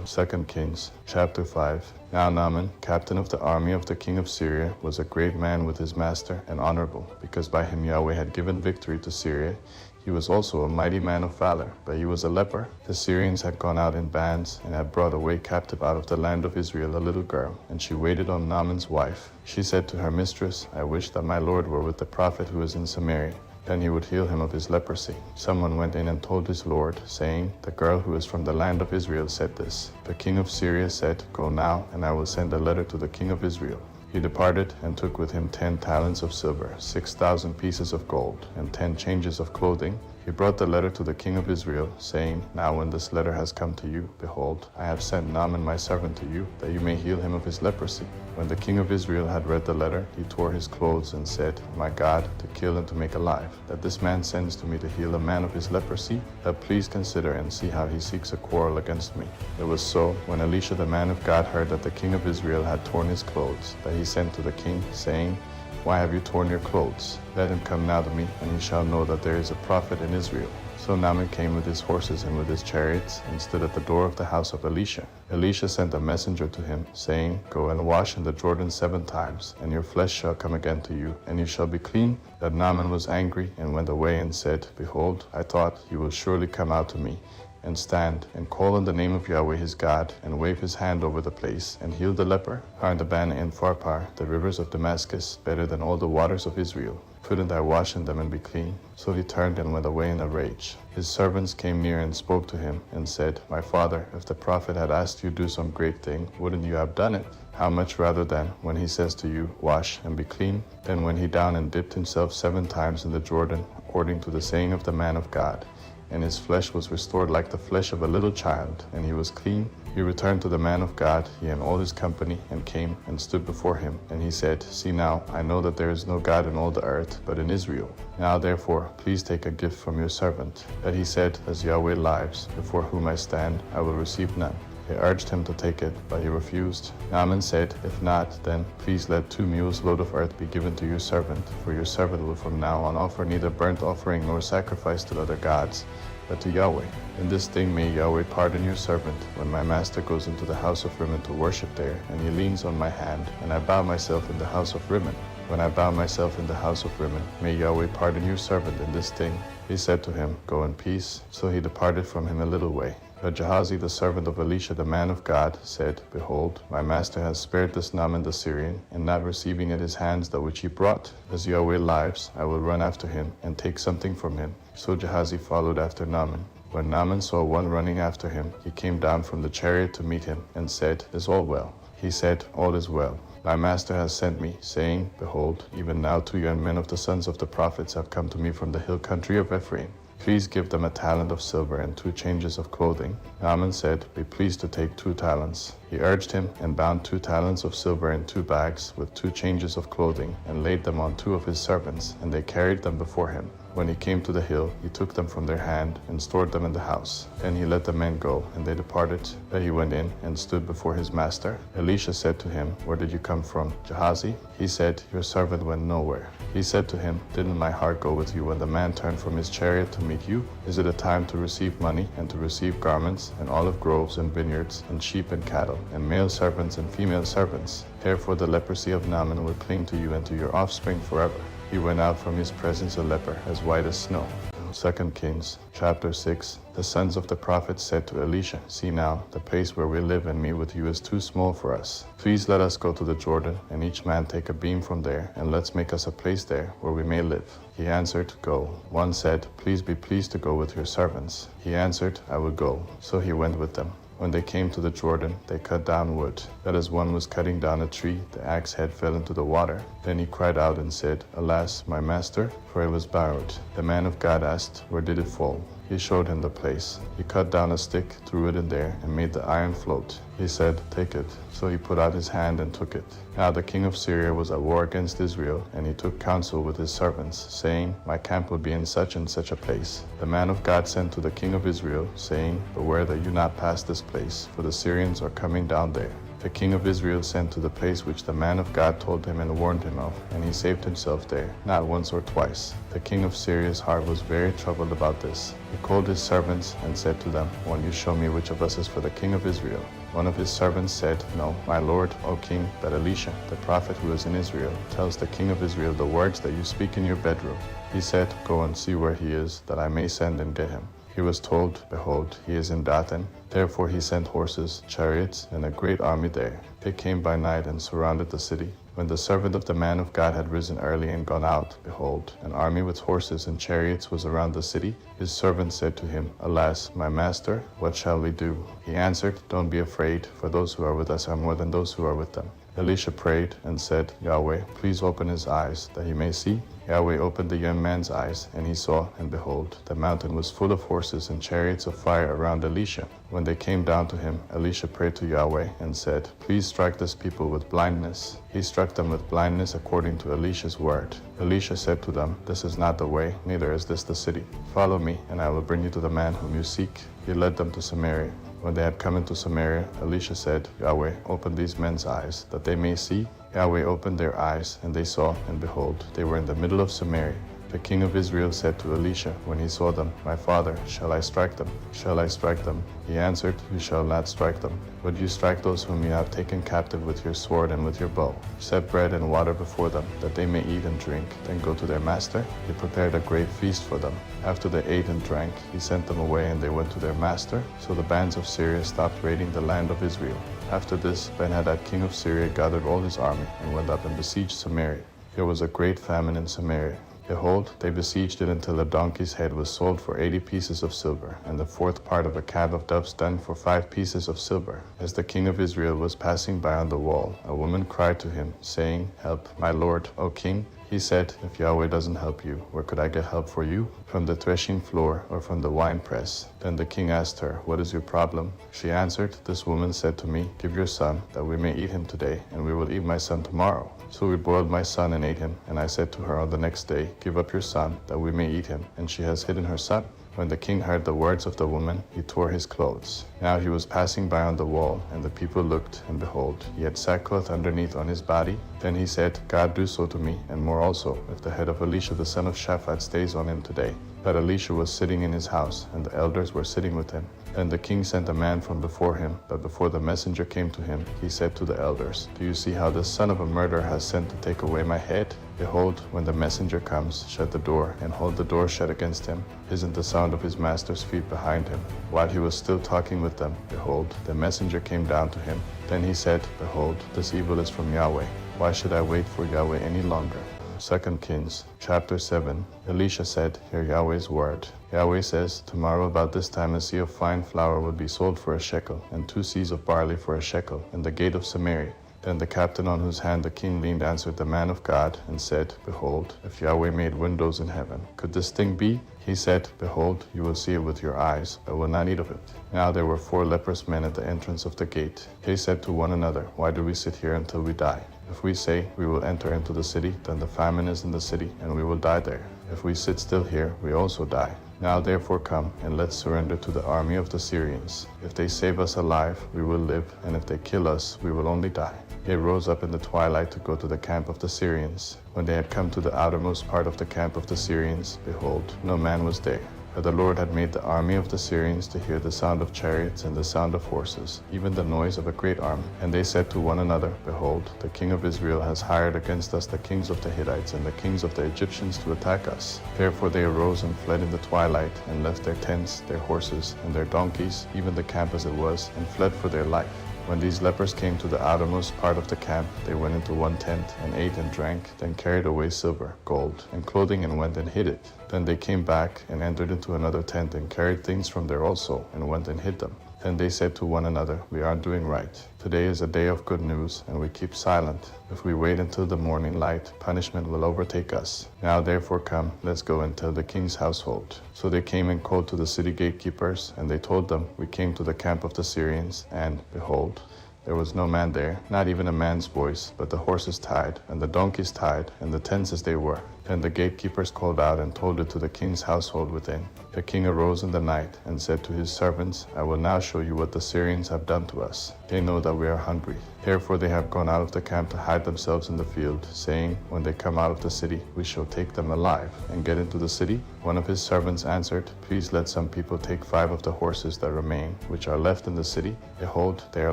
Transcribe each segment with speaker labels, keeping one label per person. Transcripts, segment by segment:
Speaker 1: 2 Kings chapter 5. Now Naaman, captain of the army of the king of Syria, was a great man with his master and honorable, because by him Yahweh had given victory to Syria. He was also a mighty man of valor, but he was a leper. The Syrians had gone out in bands and had brought away captive out of the land of Israel a little girl, and she waited on Naaman's wife. She said to her mistress, I wish that my lord were with the prophet who is in Samaria. Then he would heal him of his leprosy. Someone went in and told his lord, saying, The girl who is from the land of Israel said this. The king of Syria said, Go now, and I will send a letter to the king of Israel. He departed and took with him 10 talents of silver, 6,000 pieces of gold, and 10 changes of clothing. He brought the letter to the king of Israel, saying, Now when this letter has come to you, behold, I have sent Naaman my servant to you, that you may heal him of his leprosy. When the king of Israel had read the letter, he tore his clothes and said, My God, to kill and to make alive, that this man sends to me to heal a man of his leprosy, that please consider and see how he seeks a quarrel against me. It was so, when Elisha the man of God heard that the king of Israel had torn his clothes, that he sent to the king, saying, Why have you torn your clothes? Let him come now to me, and he shall know that there is a prophet in Israel. So Naaman came with his horses and with his chariots, and stood at the door of the house of Elisha. Elisha sent a messenger to him, saying, Go and wash in the Jordan 7 times, and your flesh shall come again to you, and you shall be clean. That Naaman was angry, and went away and said, Behold, I thought, he will surely come out to me, and stand, and call on the name of Yahweh his God, and wave his hand over the place, and heal the leper. Are the Ban and Pharpar, the rivers of Damascus, better than all the waters of Israel? Couldn't I wash in them and be clean? So he turned and went away in a rage. His servants came near and spoke to him, and said, My father, if the prophet had asked you to do some great thing, wouldn't you have done it? How much rather then, when he says to you, Wash and be clean? Then went he down and dipped himself 7 times in the Jordan, according to the saying of the man of God. And his flesh was restored like the flesh of a little child, and he was clean. He returned to the man of God, he and all his company, and came and stood before him. And he said, See now, I know that there is no God in all the earth, but in Israel. Now therefore, please take a gift from your servant. That he said, As Yahweh lives, before whom I stand, I will receive none. They urged him to take it, but he refused. Naaman said, If not, then please let 2 mules load of earth be given to your servant, for your servant will from now on offer neither burnt offering nor sacrifice to other gods, but to Yahweh. In this thing may Yahweh pardon your servant, when my master goes into the house of Rimmon to worship there, and he leans on my hand, and I bow myself in the house of Rimmon. When I bow myself in the house of Rimmon, may Yahweh pardon your servant in this thing. He said to him, Go in peace. So he departed from him a little way. But Gehazi, the servant of Elisha the man of God, said, Behold, my master has spared this Naaman the Syrian, and not receiving at his hands that which he brought. As Yahweh lives, I will run after him, and take something from him. So Gehazi followed after Naaman. When Naaman saw one running after him, he came down from the chariot to meet him, and said, Is all well? He said, All is well. My master has sent me, saying, Behold, even now 2 young men of the sons of the prophets have come to me from the hill country of Ephraim. Please give them a talent of silver and 2 changes of clothing. Naaman said, Be pleased to take 2 talents. He urged him, and bound 2 talents of silver in 2 bags with 2 changes of clothing, and laid them on 2 of his servants, and they carried them before him. When he came to the hill, he took them from their hand, and stored them in the house. Then he let the men go, and they departed. Then he went in, and stood before his master. Elisha said to him, Where did you come from, Gehazi? He said, Your servant went nowhere. He said to him, Didn't my heart go with you when the man turned from his chariot to meet you? Is it a time to receive money, and to receive garments, and olive groves, and vineyards, and sheep and cattle, and male servants and female servants? Therefore the leprosy of Naaman will cling to you and to your offspring forever. He went out from his presence a leper, as white as snow. 2 Kings chapter 6. The sons of the prophets said to Elisha, See now, the place where we live and meet with you is too small for us. Please let us go to the Jordan, and each man take a beam from there, and let's make us a place there where we may live. He answered, Go. One said, Please be pleased to go with your servants. He answered, I will go. So he went with them. When they came to the Jordan, they cut down wood. That as one was cutting down a tree, the axe head fell into the water. Then he cried out and said, Alas, my master, for it was borrowed. The man of God asked, Where did it fall? He showed him the place. He cut down a stick, threw it in there, and made the iron float. He said, Take it. So he put out his hand and took it. Now the king of Syria was at war against Israel, and he took counsel with his servants, saying, My camp will be in such and such a place. The man of God sent to the king of Israel, saying, Beware that you not pass this place, for the Syrians are coming down there. The king of Israel sent to the place which the man of God told him and warned him of, and he saved himself there, not once or twice. The king of Syria's heart was very troubled about this. He called his servants and said to them, "Won't you show me which of us is for the king of Israel?" One of his servants said, "No, my lord, O king, but Elisha, the prophet who is in Israel, tells the king of Israel the words that you speak in your bedroom." He said, "Go and see where he is, that I may send and get him." He was told, "Behold, he is in Dathan." Therefore he sent horses, chariots, and a great army there. They came by night and surrounded the city. When the servant of the man of God had risen early and gone out, behold, an army with horses and chariots was around the city. His servant said to him, "Alas, my master, what shall we do?" He answered, "Don't be afraid, for those who are with us are more than those who are with them." Elisha prayed and said, "Yahweh, please open his eyes, that he may see." Yahweh opened the young man's eyes, and he saw, and behold, the mountain was full of horses and chariots of fire around Elisha. When they came down to him, Elisha prayed to Yahweh and said, "Please strike this people with blindness." He struck them with blindness according to Elisha's word. Elisha said to them, "This is not the way, neither is this the city. Follow me, and I will bring you to the man whom you seek." He led them to Samaria. When they had come into Samaria, Elisha said, "Yahweh, open these men's eyes, that they may see." Yahweh opened their eyes, and they saw, and behold, they were in the middle of Samaria. The king of Israel said to Elisha when he saw them, "My father, shall I strike them? Shall I strike them?" He answered, "You shall not strike them, but you strike those whom you have taken captive with your sword and with your bow. Set bread and water before them, that they may eat and drink, then go to their master." He prepared a great feast for them. After they ate and drank, he sent them away, and they went to their master. So the bands of Syria stopped raiding the land of Israel. After this, Ben-Hadad king of Syria gathered all his army, and went up and besieged Samaria. There was a great famine in Samaria. Behold, they besieged it until a donkey's head was sold for 80 pieces of silver, and the fourth part of a calf of dove's dung for 5 pieces of silver. As the king of Israel was passing by on the wall, a woman cried to him, saying, "Help, my lord, O king." He said, "If Yahweh doesn't help you, where could I get help for you? From the threshing floor or from the winepress?" Then the king asked her, "What is your problem?" She answered, "This woman said to me, 'Give your son, that we may eat him today, and we will eat my son tomorrow.' So we boiled my son and ate him, and I said to her on the next day, 'Give up your son, that we may eat him,' and she has hidden her son." When the king heard the words of the woman, he tore his clothes. Now he was passing by on the wall, and the people looked, and behold, he had sackcloth underneath on his body. Then he said, "God do so to me, and more also, if the head of Elisha the son of Shaphat stays on him today." But Elisha was sitting in his house, and the elders were sitting with him. Then the king sent a man from before him, but before the messenger came to him, he said to the elders, "Do you see how this son of a murderer has sent to take away my head? Behold, when the messenger comes, shut the door, and hold the door shut against him. Isn't the sound of his master's feet behind him?" While he was still talking with them, behold, the messenger came down to him. Then he said, "Behold, this evil is from Yahweh. Why should I wait for Yahweh any longer?" 2 Kings chapter 7. Elisha said, "Hear Yahweh's word. Yahweh says, tomorrow about this time a seah of fine flour will be sold for a shekel, and 2 seahs of barley for a shekel, in the gate of Samaria." Then the captain on whose hand the king leaned answered the man of God, and said, "Behold, if Yahweh made windows in heaven, could this thing be?" He said, "Behold, you will see it with your eyes, but will not eat of it." Now there were 4 leprous men at the entrance of the gate. They said to one another, "Why do we sit here until we die? If we say, 'We will enter into the city,' then the famine is in the city, and we will die there. If we sit still here, we also die. Now therefore come, and let's surrender to the army of the Syrians. If they save us alive, we will live, and if they kill us, we will only die." They rose up in the twilight to go to the camp of the Syrians. When they had come to the outermost part of the camp of the Syrians, behold, no man was there. For the Lord had made the army of the Syrians to hear the sound of chariots and the sound of horses, even the noise of a great army. And they said to one another, "Behold, the king of Israel has hired against us the kings of the Hittites and the kings of the Egyptians to attack us." Therefore they arose and fled in the twilight, and left their tents, their horses, and their donkeys, even the camp as it was, and fled for their life. When these lepers came to the outermost part of the camp, they went into one tent, and ate and drank, then carried away silver, gold, and clothing, and went and hid it. Then they came back, and entered into another tent, and carried things from there also, and went and hid them. Then they said to one another, "We aren't doing right. Today is a day of good news, and we keep silent. If we wait until the morning light, punishment will overtake us. Now therefore come, let's go and tell the king's household." So they came and called to the city gatekeepers, and they told them, "We came to the camp of the Syrians, and, behold, there was no man there, not even a man's voice, but the horses tied, and the donkeys tied, and the tents as they were." Then the gatekeepers called out and told it to the king's household within. The king arose in the night and said to his servants, I will now show you what the Syrians have done to us. They know that we are hungry. Therefore they have gone out of the camp to hide themselves in the field, saying, when they come out of the city, we shall take them alive and get into the city. One of his servants answered, please let some people take 5 of the horses that remain, which are left in the city. Behold, they are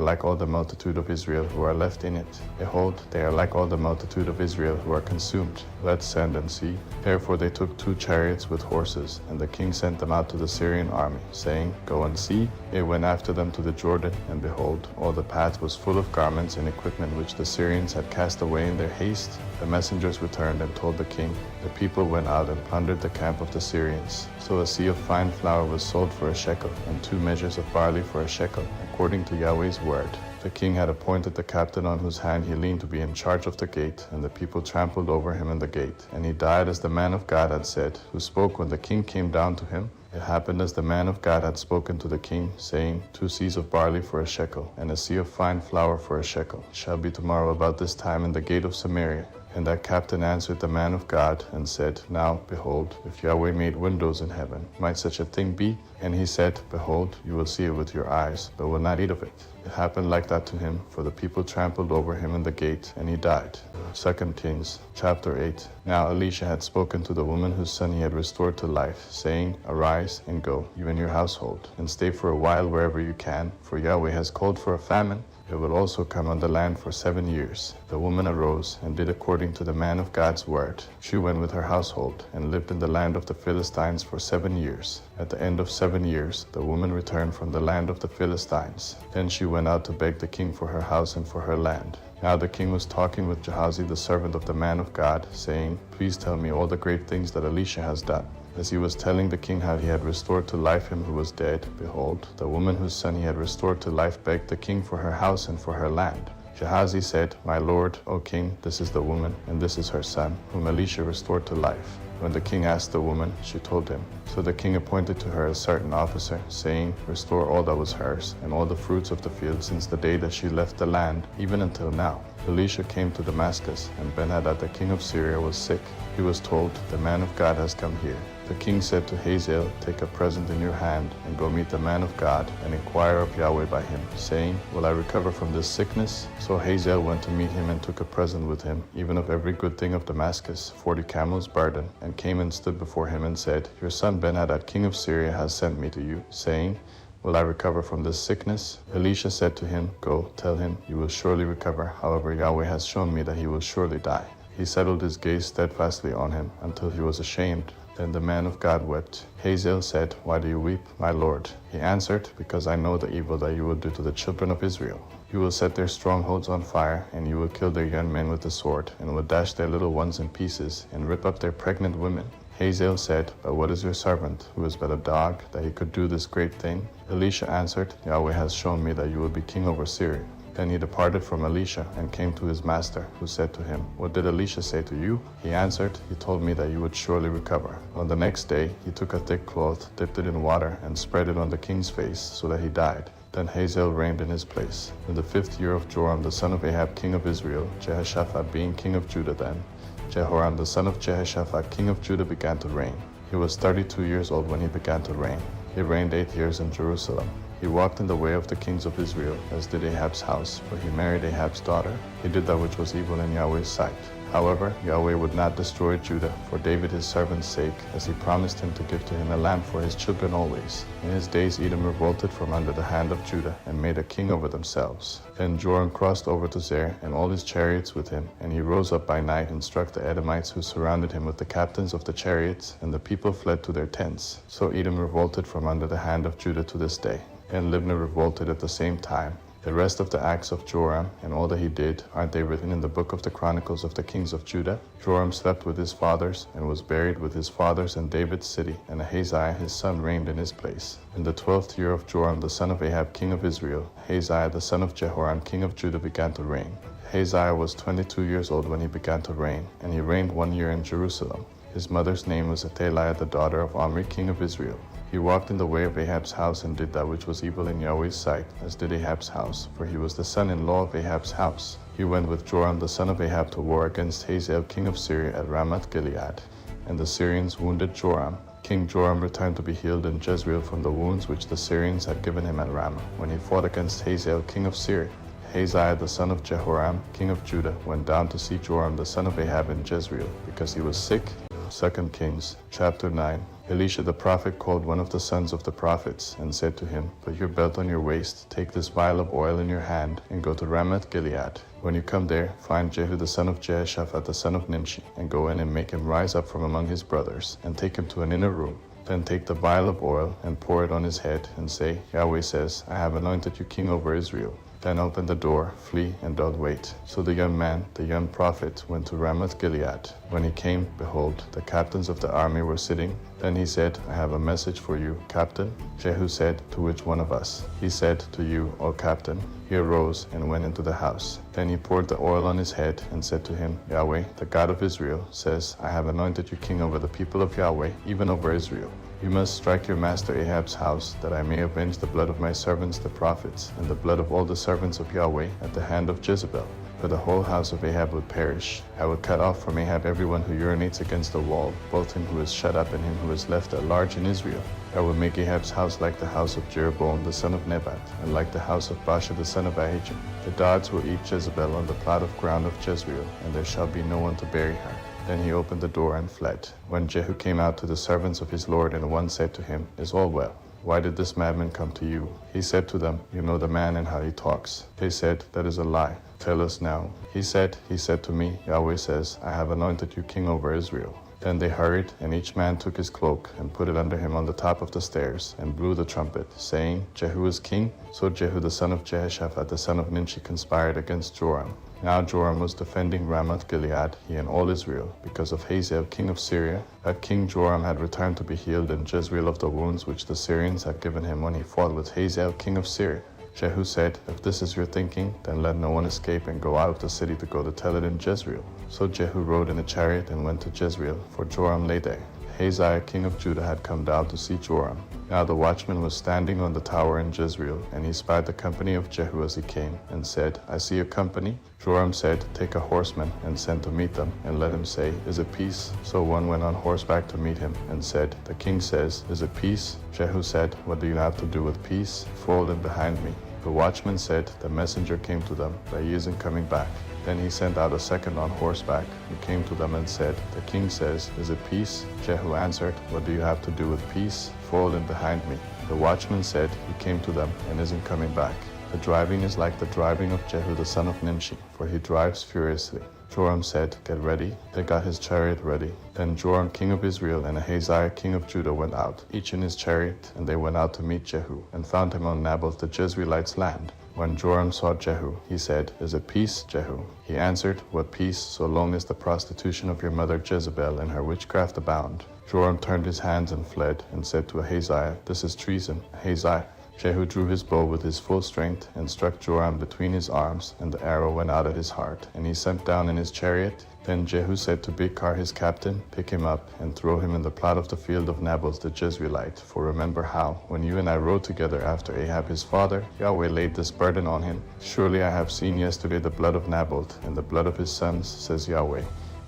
Speaker 1: like all the multitude of Israel who are left in it. Behold, they are like all the multitude of Israel who are consumed. Let's send and see. Therefore they took 2 chariots with horses, and the king sent them out to the Syrian army, saying, go and see. They went after them to the Jordan, and behold, all the path was full of garments and equipment which the Syrians had cast away in their haste. The messengers returned and told the king, the people went out and plundered the camp of the Syrians. So a seah of fine flour was sold for a shekel, and 2 measures of barley for a shekel, according to Yahweh's word. The king had appointed the captain on whose hand he leaned to be in charge of the gate, and the people trampled over him in the gate. And he died as the man of God had said, who spoke when the king came down to him. It happened as the man of God had spoken to the king, saying, 2 seahs of barley for a shekel, and a seah of fine flour for a shekel, shall be tomorrow about this time in the gate of Samaria. And that captain answered the man of God and said, now, behold, if Yahweh made windows in heaven, might such a thing be? And he said, behold, you will see it with your eyes, but will not eat of it. It happened like that to him, for the people trampled over him in the gate, and he died. 2 Kings chapter 8. Now Elisha had spoken to the woman whose son he had restored to life, saying, arise and go, you and your household, and stay for a while wherever you can, for Yahweh has called for a famine. It will also come on the land for 7 years. The woman arose and did according to the man of God's word. She went with her household and lived in the land of the Philistines for 7 years. At the end of 7 years, the woman returned from the land of the Philistines. Then she went out to beg the king for her house and for her land. Now the king was talking with Gehazi, the servant of the man of God, saying, please tell me all the great things that Elisha has done. As he was telling the king how he had restored to life him who was dead, behold, the woman whose son he had restored to life begged the king for her house and for her land. Gehazi said, my lord, O king, this is the woman, and this is her son, whom Elisha restored to life. When the king asked the woman, she told him. So the king appointed to her a certain officer, saying, restore all that was hers, and all the fruits of the field since the day that she left the land, even until now. Elisha came to Damascus, and Ben-Hadad the king of Syria was sick. He was told, the man of God has come here. The king said to Hazael, take a present in your hand, and go meet the man of God, and inquire of Yahweh by him, saying, will I recover from this sickness? So Hazael went to meet him and took a present with him, even of every good thing of Damascus, 40 camels' burden, and came and stood before him and said, your son Ben-Hadad king of Syria has sent me to you, saying, will I recover from this sickness? Elisha said to him, go, tell him, you will surely recover. However, Yahweh has shown me that he will surely die. He settled his gaze steadfastly on him until he was ashamed. Then the man of God wept. Hazael said, why do you weep, my lord? He answered, because I know the evil that you will do to the children of Israel. You will set their strongholds on fire, and you will kill their young men with the sword, and will dash their little ones in pieces, and rip up their pregnant women. Hazael said, but what is your servant, who is but a dog, that he could do this great thing? Elisha answered, Yahweh has shown me that you will be king over Syria. Then he departed from Elisha and came to his master, who said to him, what did Elisha say to you? He answered, he told me that you would surely recover. On the next day, he took a thick cloth, dipped it in water, and spread it on the king's face, so that he died. Then Hazael reigned in his place. In the 5th year of Joram the son of Ahab king of Israel, Jehoshaphat being king of Judah then, Jehoram the son of Jehoshaphat king of Judah began to reign. He was 32 years old when he began to reign. He reigned 8 years in Jerusalem. He walked in the way of the kings of Israel, as did Ahab's house, for he married Ahab's daughter. He did that which was evil in Yahweh's sight. However, Yahweh would not destroy Judah for David his servant's sake, as he promised him to give to him a land for his children always. In his days Edom revolted from under the hand of Judah, and made a king over themselves. Then Joram crossed over to Zair, and all his chariots with him, and he rose up by night and struck the Edomites who surrounded him with the captains of the chariots, and the people fled to their tents. So Edom revolted from under the hand of Judah to this day. And Libnah revolted at the same time. The rest of the acts of Joram and all that he did, aren't they written in the book of the Chronicles of the kings of Judah? Joram slept with his fathers and was buried with his fathers in David's city, and Ahaziah his son reigned in his place. In the 12th year of Joram the son of Ahab king of Israel, Ahaziah the son of Jehoram king of Judah began to reign. Ahaziah was 22 years old when he began to reign, and he reigned 1 year in Jerusalem. His mother's name was Athaliah the daughter of Omri king of Israel. He walked in the way of Ahab's house and did that which was evil in Yahweh's sight, as did Ahab's house, for he was the son-in-law of Ahab's house. He went with Joram the son of Ahab to war against Hazael king of Syria at Ramoth Gilead, and the Syrians wounded Joram. King Joram returned to be healed in Jezreel from the wounds which the Syrians had given him at Ramah, when he fought against Hazael king of Syria. Hazael the son of Jehoram, king of Judah, went down to see Joram the son of Ahab in Jezreel, because he was sick. 2 Kings chapter 9. Elisha the prophet called one of the sons of the prophets, and said to him, Put your belt on your waist, take this vial of oil in your hand, and go to Ramoth Gilead. When you come there, find Jehu the son of Jehoshaphat the son of Nimshi, and go in and make him rise up from among his brothers, and take him to an inner room. Then take the vial of oil, and pour it on his head, and say, Yahweh says, I have anointed you king over Israel. Then open the door, flee, and don't wait. So the young man, the young prophet, went to Ramoth Gilead. When he came, behold, the captains of the army were sitting. Then he said, I have a message for you, captain. Jehu said, To which one of us? He said, To you, O captain. He arose and went into the house. Then he poured the oil on his head and said to him, Yahweh, the God of Israel, says, I have anointed you king over the people of Yahweh, even over Israel. You must strike your master Ahab's house, that I may avenge the blood of my servants the prophets, and the blood of all the servants of Yahweh at the hand of Jezebel. For the whole house of Ahab would perish. I will cut off from Ahab everyone who urinates against the wall, both him who is shut up and him who is left at large in Israel. I will make Ahab's house like the house of Jeroboam the son of Nebat, and like the house of Baasha the son of Ahijah. The dogs will eat Jezebel on the plot of ground of Jezreel, and there shall be no one to bury her. Then he opened the door and fled. When Jehu came out to the servants of his lord, and one said to him, Is all well? Why did this madman come to you? He said to them, You know the man and how he talks. They said, That is a lie. Tell us now. He said to me, Yahweh says, I have anointed you king over Israel. Then they hurried, and each man took his cloak, and put it under him on the top of the stairs, and blew the trumpet, saying, Jehu is king. So Jehu the son of Jehoshaphat the son of Nimshi conspired against Joram. Now Joram was defending Ramoth Gilead, he and all Israel, because of Hazael king of Syria. That King Joram had returned to be healed in Jezreel of the wounds which the Syrians had given him when he fought with Hazael king of Syria. Jehu said, If this is your thinking, then let no one escape and go out of the city to go to tell it in Jezreel. So Jehu rode in a chariot and went to Jezreel, for Joram lay there. Hazael king of Judah had come down to see Joram. Now the watchman was standing on the tower in Jezreel, and he spied the company of Jehu as he came, and said, I see a company. Joram said, Take a horseman, and send to meet them, and let him say, Is it peace? So one went on horseback to meet him, and said, The king says, Is it peace? Jehu said, What do you have to do with peace? Forward and behind me. The watchman said, The messenger came to them, but he isn't coming back. Then he sent out a second on horseback, who came to them and said, The king says, Is it peace? Jehu answered, What do you have to do with peace? Forward and behind me. The watchman said, He came to them and isn't coming back. The driving is like the driving of Jehu the son of Nimshi, for he drives furiously. Joram said, Get ready. They got his chariot ready. Then Joram king of Israel and Ahaziah king of Judah went out, each in his chariot, and they went out to meet Jehu, and found him on Naboth the Jezreelite's land. When Joram saw Jehu, he said, Is it peace, Jehu? He answered, What peace, so long as the prostitution of your mother Jezebel and her witchcraft abound? Joram turned his hands and fled, and said to Ahaziah, This is treason. Ahaziah. Jehu drew his bow with his full strength, and struck Joram between his arms, and the arrow went out at his heart, and he sank down in his chariot. Then Jehu said to Bidkar his captain, Pick him up, and throw him in the plot of the field of Naboth the Jezreelite. For remember how, when you and I rode together after Ahab his father, Yahweh laid this burden on him. Surely I have seen yesterday the blood of Naboth, and the blood of his sons, says Yahweh.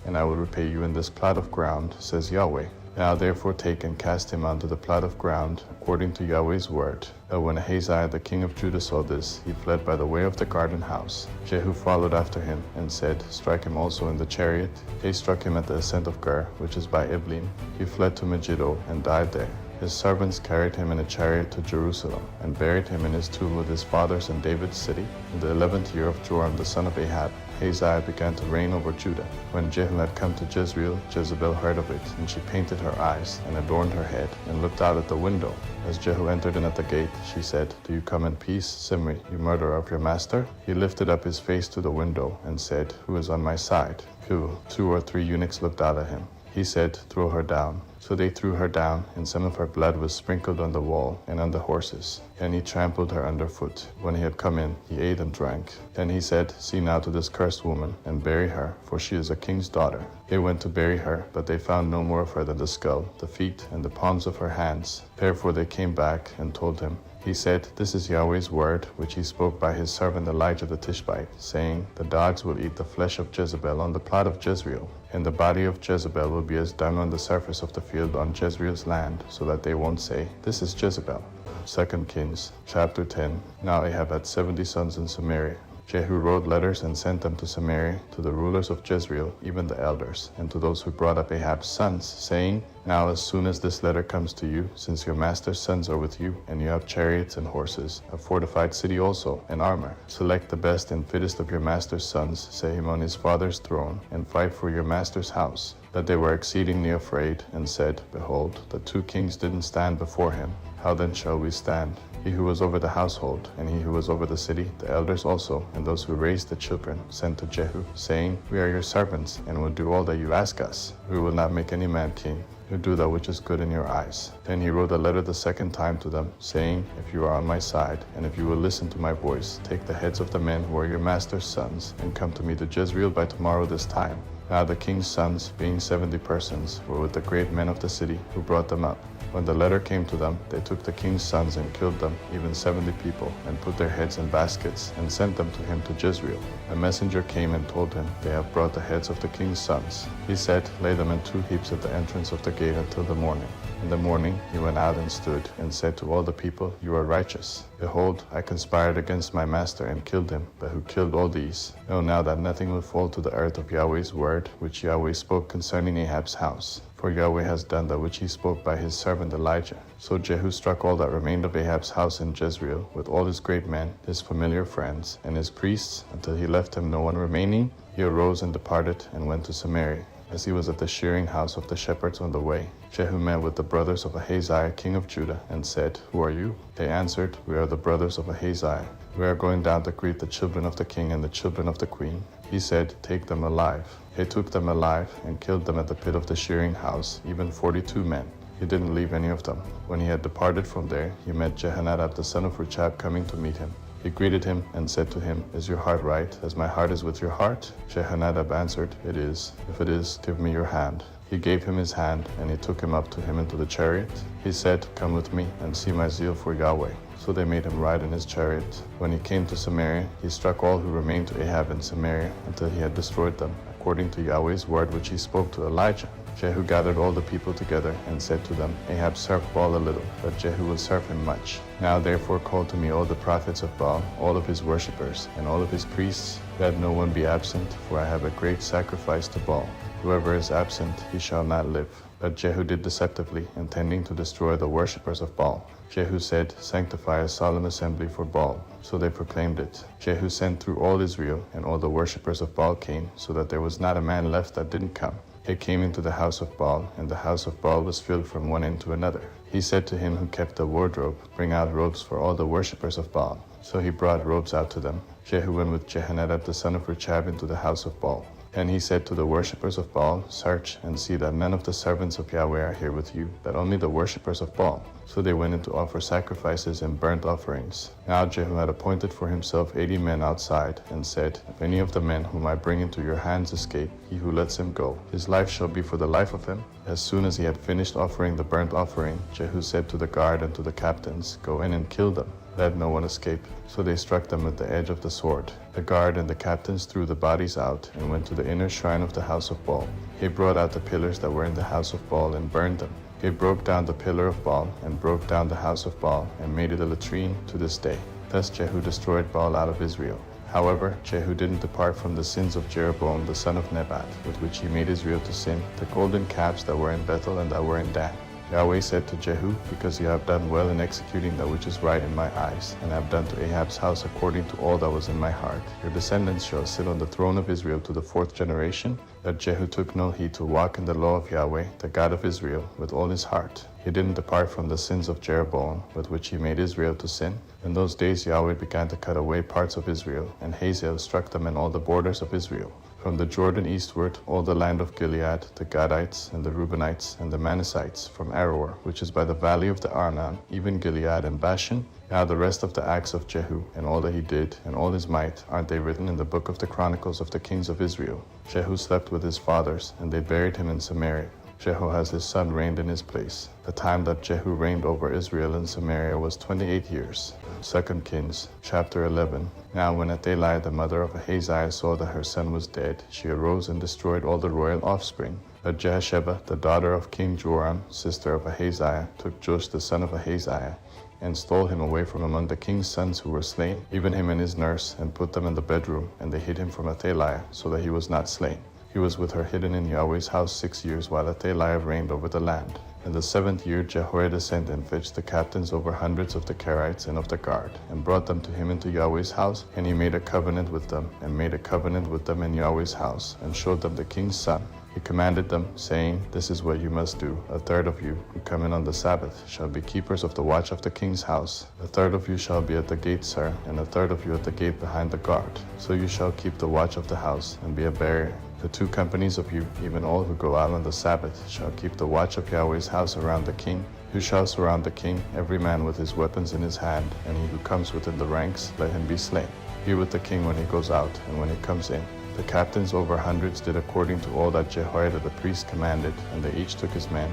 Speaker 1: And I will repay you in this plot of ground, says Yahweh. Now therefore take and cast him onto the plot of ground, according to Yahweh's word. But when Ahaziah the king of Judah saw this, he fled by the way of the garden house. Jehu followed after him, and said, Strike him also in the chariot. They struck him at the ascent of Gur, which is by Iblim. He fled to Megiddo, and died there. His servants carried him in a chariot to Jerusalem, and buried him in his tomb with his fathers in David's city. In the 11th year of Joram the son of Ahab, Ahaziah began to reign over Judah. When Jehu had come to Jezreel, Jezebel heard of it, and she painted her eyes, and adorned her head, and looked out at the window. As Jehu entered in at the gate, she said, Do you come in peace, Simri, you murderer of your master? He lifted up his face to the window, and said, Who is on my side? 2 or 3 eunuchs looked out at him. He said, Throw her down. So they threw her down, and some of her blood was sprinkled on the wall and on the horses. And he trampled her underfoot. When he had come in, he ate and drank. Then he said, See now to this cursed woman, and bury her, for she is a king's daughter. They went to bury her, but they found no more of her than the skull, the feet, and the palms of her hands. Therefore they came back and told him. He said, This is Yahweh's word, which he spoke by his servant Elijah the Tishbite, saying, The dogs will eat the flesh of Jezebel on the plot of Jezreel, and the body of Jezebel will be as dung on the surface of the field on Jezreel's land, so that they won't say, This is Jezebel. 2 Kings chapter 10. Now Ahab had 70 sons in Samaria. Jehu wrote letters and sent them to Samaria, to the rulers of Jezreel, even the elders, and to those who brought up Ahab's sons, saying, Now as soon as this letter comes to you, since your master's sons are with you, and you have chariots and horses, a fortified city also, and armor, select the best and fittest of your master's sons, set him on his father's throne, and fight for your master's house. That they were exceedingly afraid, and said, Behold, the 2 kings didn't stand before him. How then shall we stand? He who was over the household, and he who was over the city, the elders also, and those who raised the children, sent to Jehu, saying, We are your servants, and will do all that you ask us. We will not make any man king. You do that which is good in your eyes. Then he wrote a letter the second time to them, saying, If you are on my side, and if you will listen to my voice, take the heads of the men who are your master's sons, and come to me to Jezreel by tomorrow this time. Now the king's sons, being 70 persons, were with the great men of the city, who brought them up. When the letter came to them, they took the king's sons and killed them, even 70 people, and put their heads in baskets, and sent them to him to Jezreel. A messenger came and told him, They have brought the heads of the king's sons. He said, Lay them in 2 heaps at the entrance of the gate until the morning. In the morning he went out and stood, and said to all the people, You are righteous. Behold, I conspired against my master and killed him, but who killed all these? Know now that nothing will fall to the earth of Yahweh's word, which Yahweh spoke concerning Ahab's house. For Yahweh has done that which he spoke by his servant Elijah. So Jehu struck all that remained of Ahab's house in Jezreel, with all his great men, his familiar friends, and his priests, until he left him no one remaining. He arose and departed, and went to Samaria. As he was at the shearing house of the shepherds on the way, Jehu met with the brothers of Ahaziah king of Judah, and said, Who are you? They answered, We are the brothers of Ahaziah. We are going down to greet the children of the king and the children of the queen. He said, Take them alive. He took them alive, and killed them at the pit of the shearing house, even 42 men. He didn't leave any of them. When he had departed from there, he met Jehonadab the son of Rechab coming to meet him. He greeted him and said to him, Is your heart right, as my heart is with your heart? Jehonadab answered, It is. If it is, give me your hand. He gave him his hand, and he took him up to him into the chariot. He said, Come with me, and see my zeal for Yahweh. So they made him ride in his chariot. When he came to Samaria, he struck all who remained to Ahab in Samaria, until he had destroyed them, according to Yahweh's word which he spoke to Elijah. Jehu gathered all the people together, and said to them, Ahab served Baal a little, but Jehu will serve him much. Now therefore call to me all the prophets of Baal, all of his worshippers, and all of his priests. Let no one be absent, for I have a great sacrifice to Baal. Whoever is absent, he shall not live. But Jehu did deceptively, intending to destroy the worshippers of Baal. Jehu said, Sanctify a solemn assembly for Baal. So they proclaimed it. Jehu sent through all Israel, and all the worshippers of Baal came, so that there was not a man left that didn't come. They came into the house of Baal, and the house of Baal was filled from one end to another. He said to him who kept the wardrobe, Bring out robes for all the worshippers of Baal. So he brought robes out to them. Jehu went with Jehonadab the son of Rechab into the house of Baal. And he said to the worshippers of Baal, Search and see that none of the servants of Yahweh are here with you, that only the worshippers of Baal. So they went in to offer sacrifices and burnt offerings. Now Jehu had appointed for himself 80 men outside, and said, If any of the men whom I bring into your hands escape, he who lets him go, his life shall be for the life of him. As soon as he had finished offering the burnt offering, Jehu said to the guard and to the captains, Go in and kill them. Let no one escape. So they struck them with the edge of the sword. The guard and the captains threw the bodies out, and went to the inner shrine of the house of Baal. He brought out the pillars that were in the house of Baal, and burned them. He broke down the pillar of Baal, and broke down the house of Baal, and made it a latrine to this day. Thus Jehu destroyed Baal out of Israel. However, Jehu didn't depart from the sins of Jeroboam the son of Nebat, with which he made Israel to sin, the golden calves that were in Bethel and that were in Dan. Yahweh said to Jehu, Because you have done well in executing that which is right in my eyes, and have done to Ahab's house according to all that was in my heart, your descendants shall sit on the throne of Israel to the 4th generation. That Jehu took no heed to walk in the law of Yahweh, the God of Israel, with all his heart. He didn't depart from the sins of Jeroboam, with which he made Israel to sin. In those days Yahweh began to cut away parts of Israel, and Hazael struck them in all the borders of Israel. From the Jordan eastward, all the land of Gilead, the Gadites, and the Reubenites, and the Manassites, from Aroer, which is by the valley of the Arnon, even Gilead and Bashan. Now the rest of the acts of Jehu, and all that he did, and all his might, aren't they written in the book of the Chronicles of the kings of Israel? Jehu slept with his fathers, and they buried him in Samaria. Jehoahaz his son reigned in his place. The time that Jehu reigned over Israel in Samaria was 28 years. 2 Kings chapter 11. Now when Athaliah the mother of Ahaziah saw that her son was dead, she arose and destroyed all the royal offspring. But Jehasheba, the daughter of King Joram, sister of Ahaziah, took Joash the son of Ahaziah, and stole him away from among the king's sons who were slain, even him and his nurse, and put them in the bedroom, and they hid him from Athaliah, so that he was not slain. He was with her hidden in Yahweh's house 6 years, while Athaliah reigned over the land. In the 7th year Jehoiada sent and fetched the captains over hundreds of the Kerites and of the guard, and brought them to him into Yahweh's house, and he made a covenant with them, and made a covenant with them in Yahweh's house, and showed them the king's son. He commanded them, saying, This is what you must do. A third of you who come in on the Sabbath shall be keepers of the watch of the king's house. A third of you shall be at the gate, sir, and a third of you at the gate behind the guard. So you shall keep the watch of the house, and be a barrier. The 2 companies of you, even all who go out on the Sabbath, shall keep the watch of Yahweh's house around the king. You shall surround the king, every man with his weapons in his hand, and he who comes within the ranks, let him be slain. Be with the king when he goes out, and when he comes in. The captains over hundreds did according to all that Jehoiada the priest commanded, and they each took his man.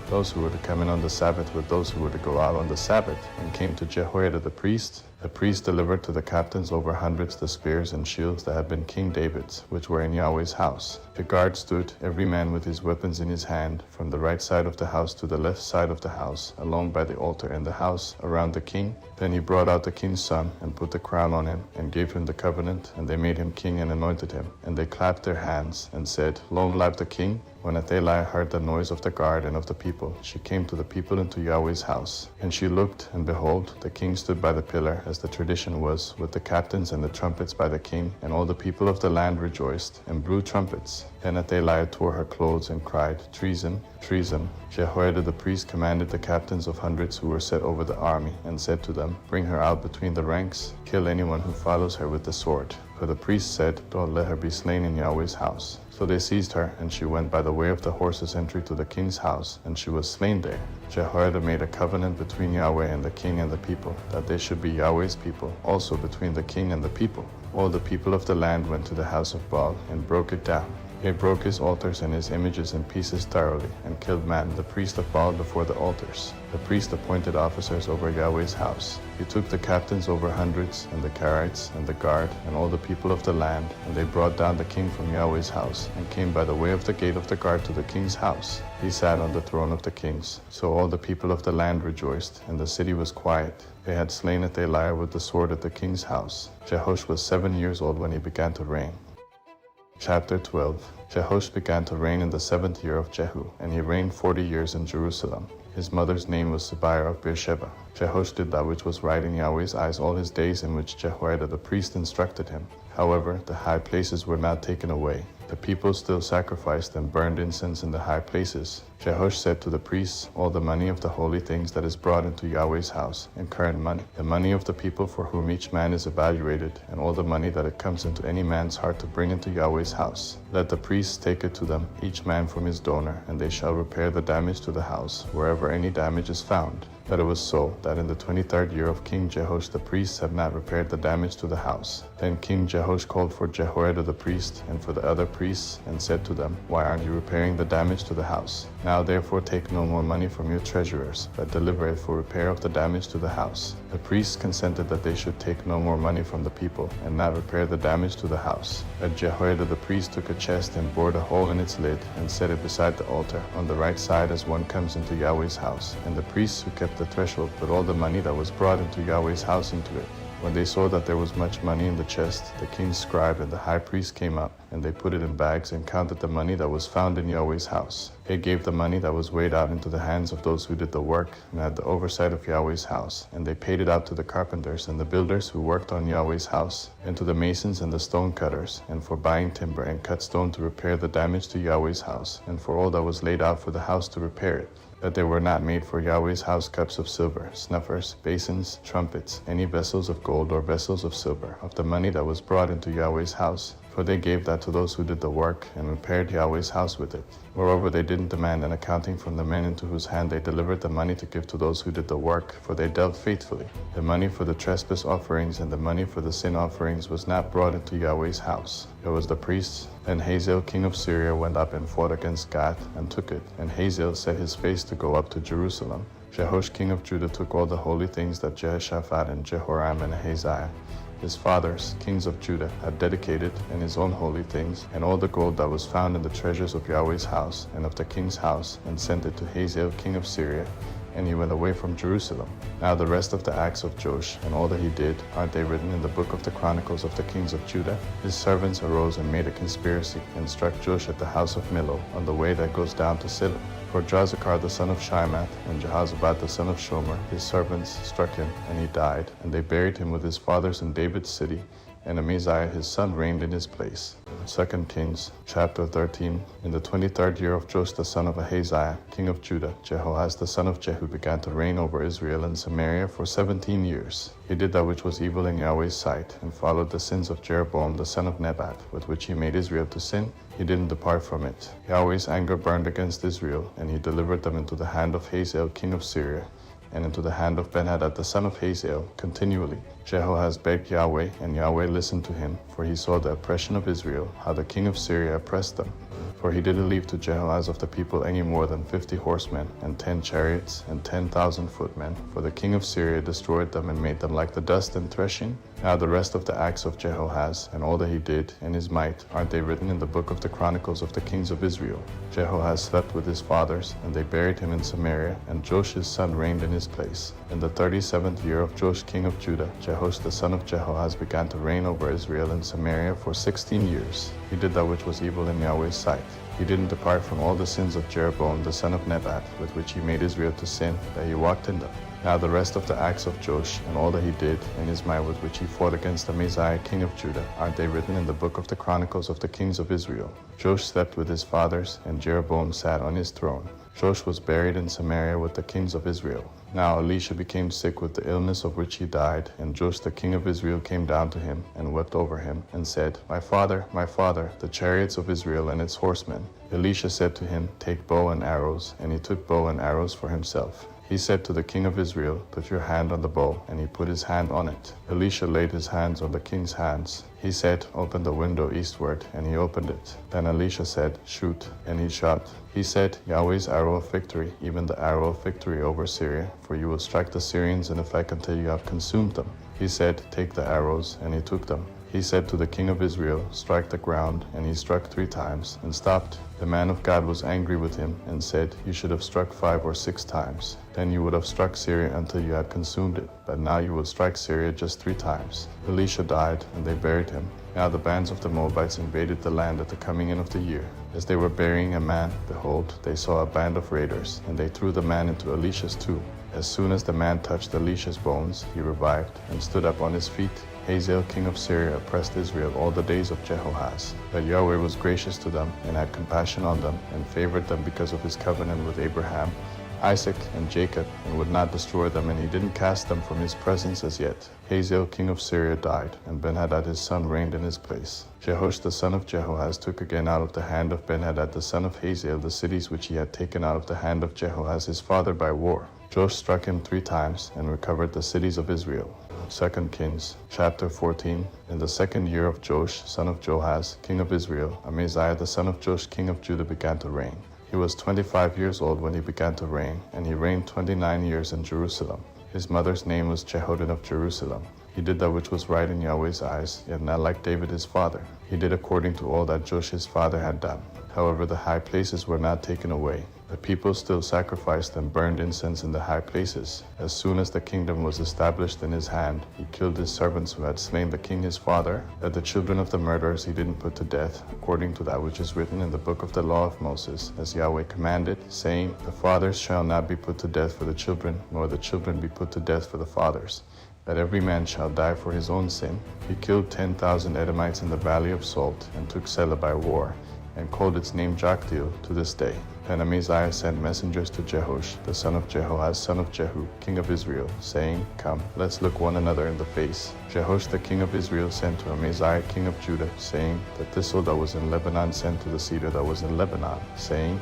Speaker 1: Those who were to come in on the Sabbath with those who were to go out on the Sabbath, and came to Jehoiada the priest. The priest delivered to the captains over hundreds the spears and shields that had been King David's, which were in Yahweh's house. The guard stood, every man with his weapons in his hand, from the right side of the house to the left side of the house, along by the altar in the house, around the king. Then he brought out the king's son, and put the crown on him, and gave him the covenant, and they made him king and anointed him. And they clapped their hands, and said, Long live the king! When Athaliah heard the noise of the guard and of the people, she came to the people into Yahweh's house. And she looked, and behold, the king stood by the pillar, as the tradition was, with the captains and the trumpets by the king, and all the people of the land rejoiced, and blew trumpets. Then Athaliah tore her clothes, and cried, Treason, treason. Jehoiada the priest commanded the captains of hundreds who were set over the army, and said to them, Bring her out between the ranks, kill anyone who follows her with the sword. For the priest said, Don't let her be slain in Yahweh's house. So they seized her, and she went by the way of the horses' entry to the king's house, and she was slain there. Jehoiada made a covenant between Yahweh and the king and the people, that they should be Yahweh's people, also between the king and the people. All the people of the land went to the house of Baal, and broke it down. They broke his altars and his images in pieces thoroughly, and killed Man, the priest of Baal, before the altars. The priest appointed officers over Yahweh's house. He took the captains over hundreds, and the Kerites, and the guard, and all the people of the land, and they brought down the king from Yahweh's house, and came by the way of the gate of the guard to the king's house. He sat on the throne of the kings. So all the people of the land rejoiced, and the city was quiet. They had slain Athaliah with the sword at the king's house. Jehoash was 7 years old when he began to reign. Chapter 12. Jehoash began to reign in the 7th year of Jehu, and he reigned 40 years in Jerusalem. His mother's name was Zibiah of Beersheba. Jehoash did that which was right in Yahweh's eyes all his days, in which Jehoiada the priest instructed him. However, the high places were not taken away. The people still sacrificed and burned incense in the high places. Jehoash said to the priests, All the money of the holy things that is brought into Yahweh's house, and current money, the money of the people for whom each man is evaluated, and all the money that it comes into any man's heart to bring into Yahweh's house, let the priests take it to them, each man from his donor, and they shall repair the damage to the house, wherever any damage is found. That it was so, that in the 23rd year of King Jehoash the priests had not repaired the damage to the house. Then King Jehoash called for Jehoiada the priest, and for the other priests, and said to them, Why aren't you repairing the damage to the house? Now therefore take no more money from your treasurers, but deliver it for repair of the damage to the house. The priests consented that they should take no more money from the people, and not repair the damage to the house. But Jehoiada the priest took a chest, and bored a hole in its lid, and set it beside the altar, on the right side as one comes into Yahweh's house. And the priests who kept the threshold put all the money that was brought into Yahweh's house into it. When they saw that there was much money in the chest, the king's scribe and the high priest came up, and they put it in bags and counted the money that was found in Yahweh's house. They gave the money that was weighed out into the hands of those who did the work and had the oversight of Yahweh's house, and they paid it out to the carpenters and the builders who worked on Yahweh's house, and to the masons and the stone cutters, and for buying timber and cut stone to repair the damage to Yahweh's house, and for all that was laid out for the house to repair it. That there were not made for Yahweh's house cups of silver, snuffers, basins, trumpets, any vessels of gold or vessels of silver, of the money that was brought into Yahweh's house. for they gave that to those who did the work and repaired Yahweh's house with it. Moreover, they didn't demand an accounting from the men into whose hand they delivered the money to give to those who did the work, for they dealt faithfully. The money for the trespass offerings and the money for the sin offerings was not brought into Yahweh's house. It was the priests. Then Hazael king of Syria went up and fought against Gath and took it, and Hazael set his face to go up to Jerusalem. Jehoash king of Judah took all the holy things that Jehoshaphat and Jehoram and Ahaziah, his fathers, kings of Judah, had dedicated, and his own holy things, and all the gold that was found in the treasures of Yahweh's house and of the king's house, and sent it to Hazael king of Syria, and he went away from Jerusalem. Now the rest of the acts of Joash, and all that he did, aren't they written in the book of the Chronicles of the kings of Judah? His servants arose and made a conspiracy, and struck Joash at the house of Millo, on the way that goes down to Silo. For Jozachar the son of Shimath and Jehozabat the son of Shomer, his servants, struck him, and he died. And they buried him with his fathers in David's city, and Amaziah his son reigned in his place. 2 Kings chapter 13. In the 23rd year of Joash the son of Ahaziah, king of Judah, Jehoahaz the son of Jehu began to reign over Israel and Samaria for 17 years. He did that which was evil in Yahweh's sight, and followed the sins of Jeroboam the son of Nebat, with which he made Israel to sin. He didn't depart from it. Yahweh's anger burned against Israel, and he delivered them into the hand of Hazael king of Syria, and into the hand of Benhadad the son of Hazael continually. Jehoahaz begged Yahweh, and Yahweh listened to him, for he saw the oppression of Israel, how the king of Syria oppressed them. For he didn't leave to Jehoahaz of the people any more than 50 horsemen, and 10 chariots, and 10,000 footmen, for the king of Syria destroyed them and made them like the dust in threshing. Now the rest of the acts of Jehoahaz, and all that he did, and his might, aren't they written in the book of the Chronicles of the kings of Israel? Jehoahaz slept with his fathers, and they buried him in Samaria, and Joash his son reigned in his place. In the 37th year of Joash king of Judah, Jehoash the son of Jehoahaz began to reign over Israel and Samaria for 16 years. He did that which was evil in Yahweh's sight. He didn't depart from all the sins of Jeroboam the son of Nebat, with which he made Israel to sin, that he walked in them. Now the rest of the acts of Joash, and all that he did, and his might with which he fought against Amaziah king of Judah, aren't they written in the book of the Chronicles of the kings of Israel? Joash slept with his fathers, and Jeroboam sat on his throne. Joash was buried in Samaria with the kings of Israel. Now Elisha became sick with the illness of which he died, and Joash the king of Israel came down to him, and wept over him, and said, my father, the chariots of Israel and its horsemen. Elisha said to him, take bow and arrows, and he took bow and arrows for himself. He said to the king of Israel, put your hand on the bow, and he put his hand on it. Elisha laid his hands on the king's hands. He said, open the window eastward, and he opened it. Then Elisha said, shoot, and he shot. He said, Yahweh's arrow of victory, even the arrow of victory over Syria, for you will strike the Syrians in effect until you have consumed them. He said, take the arrows, and he took them. He said to the king of Israel, strike the ground, and he struck 3 times, and stopped. The man of God was angry with him, and said, you should have struck 5 or 6 times. Then you would have struck Syria until you had consumed it, but now you will strike Syria just 3 times. Elisha died, and they buried him. Now the bands of the Moabites invaded the land at the coming in of the year. As they were burying a man, behold, they saw a band of raiders, and they threw the man into Elisha's tomb. As soon as the man touched Elisha's bones, he revived, and stood up on his feet. Hazael king of Syria oppressed Israel all the days of Jehoahaz. But Yahweh was gracious to them, and had compassion on them, and favored them because of his covenant with Abraham, Isaac, and Jacob, and would not destroy them, and he didn't cast them from his presence as yet. Hazael king of Syria died, and Benhadad his son reigned in his place. Jehoash the son of Jehoahaz took again out of the hand of Benhadad the son of Hazael the cities which he had taken out of the hand of Jehoahaz his father by war. Joash struck him 3 times, and recovered the cities of Israel. 2 Kings chapter 14. In the 2nd year of Joash, son of Joahaz, king of Israel, Amaziah the son of Joash, king of Judah, began to reign. He was 25 years old when he began to reign, and he reigned 29 years in Jerusalem. His mother's name was Jehoadan of Jerusalem. He did that which was right in Yahweh's eyes, yet not like David his father. He did according to all that Joash his father had done. However, the high places were not taken away. The people still sacrificed and burned incense in the high places. As soon as the kingdom was established in his hand, he killed his servants who had slain the king his father, that the children of the murderers he didn't put to death, according to that which is written in the book of the law of Moses, as Yahweh commanded, saying, the fathers shall not be put to death for the children, nor the children be put to death for the fathers, that every man shall die for his own sin. He killed 10,000 Edomites in the valley of Salt, and took Selah by war. and called its name Joktheel to this day. Then Amaziah sent messengers to Jehoash, the son of Jehoahaz, son of Jehu, king of Israel, saying, Come, let's look one another in the face. Jehoash the king of Israel sent to Amaziah king of Judah, saying, The thistle that was in Lebanon sent to the cedar that was in Lebanon, saying,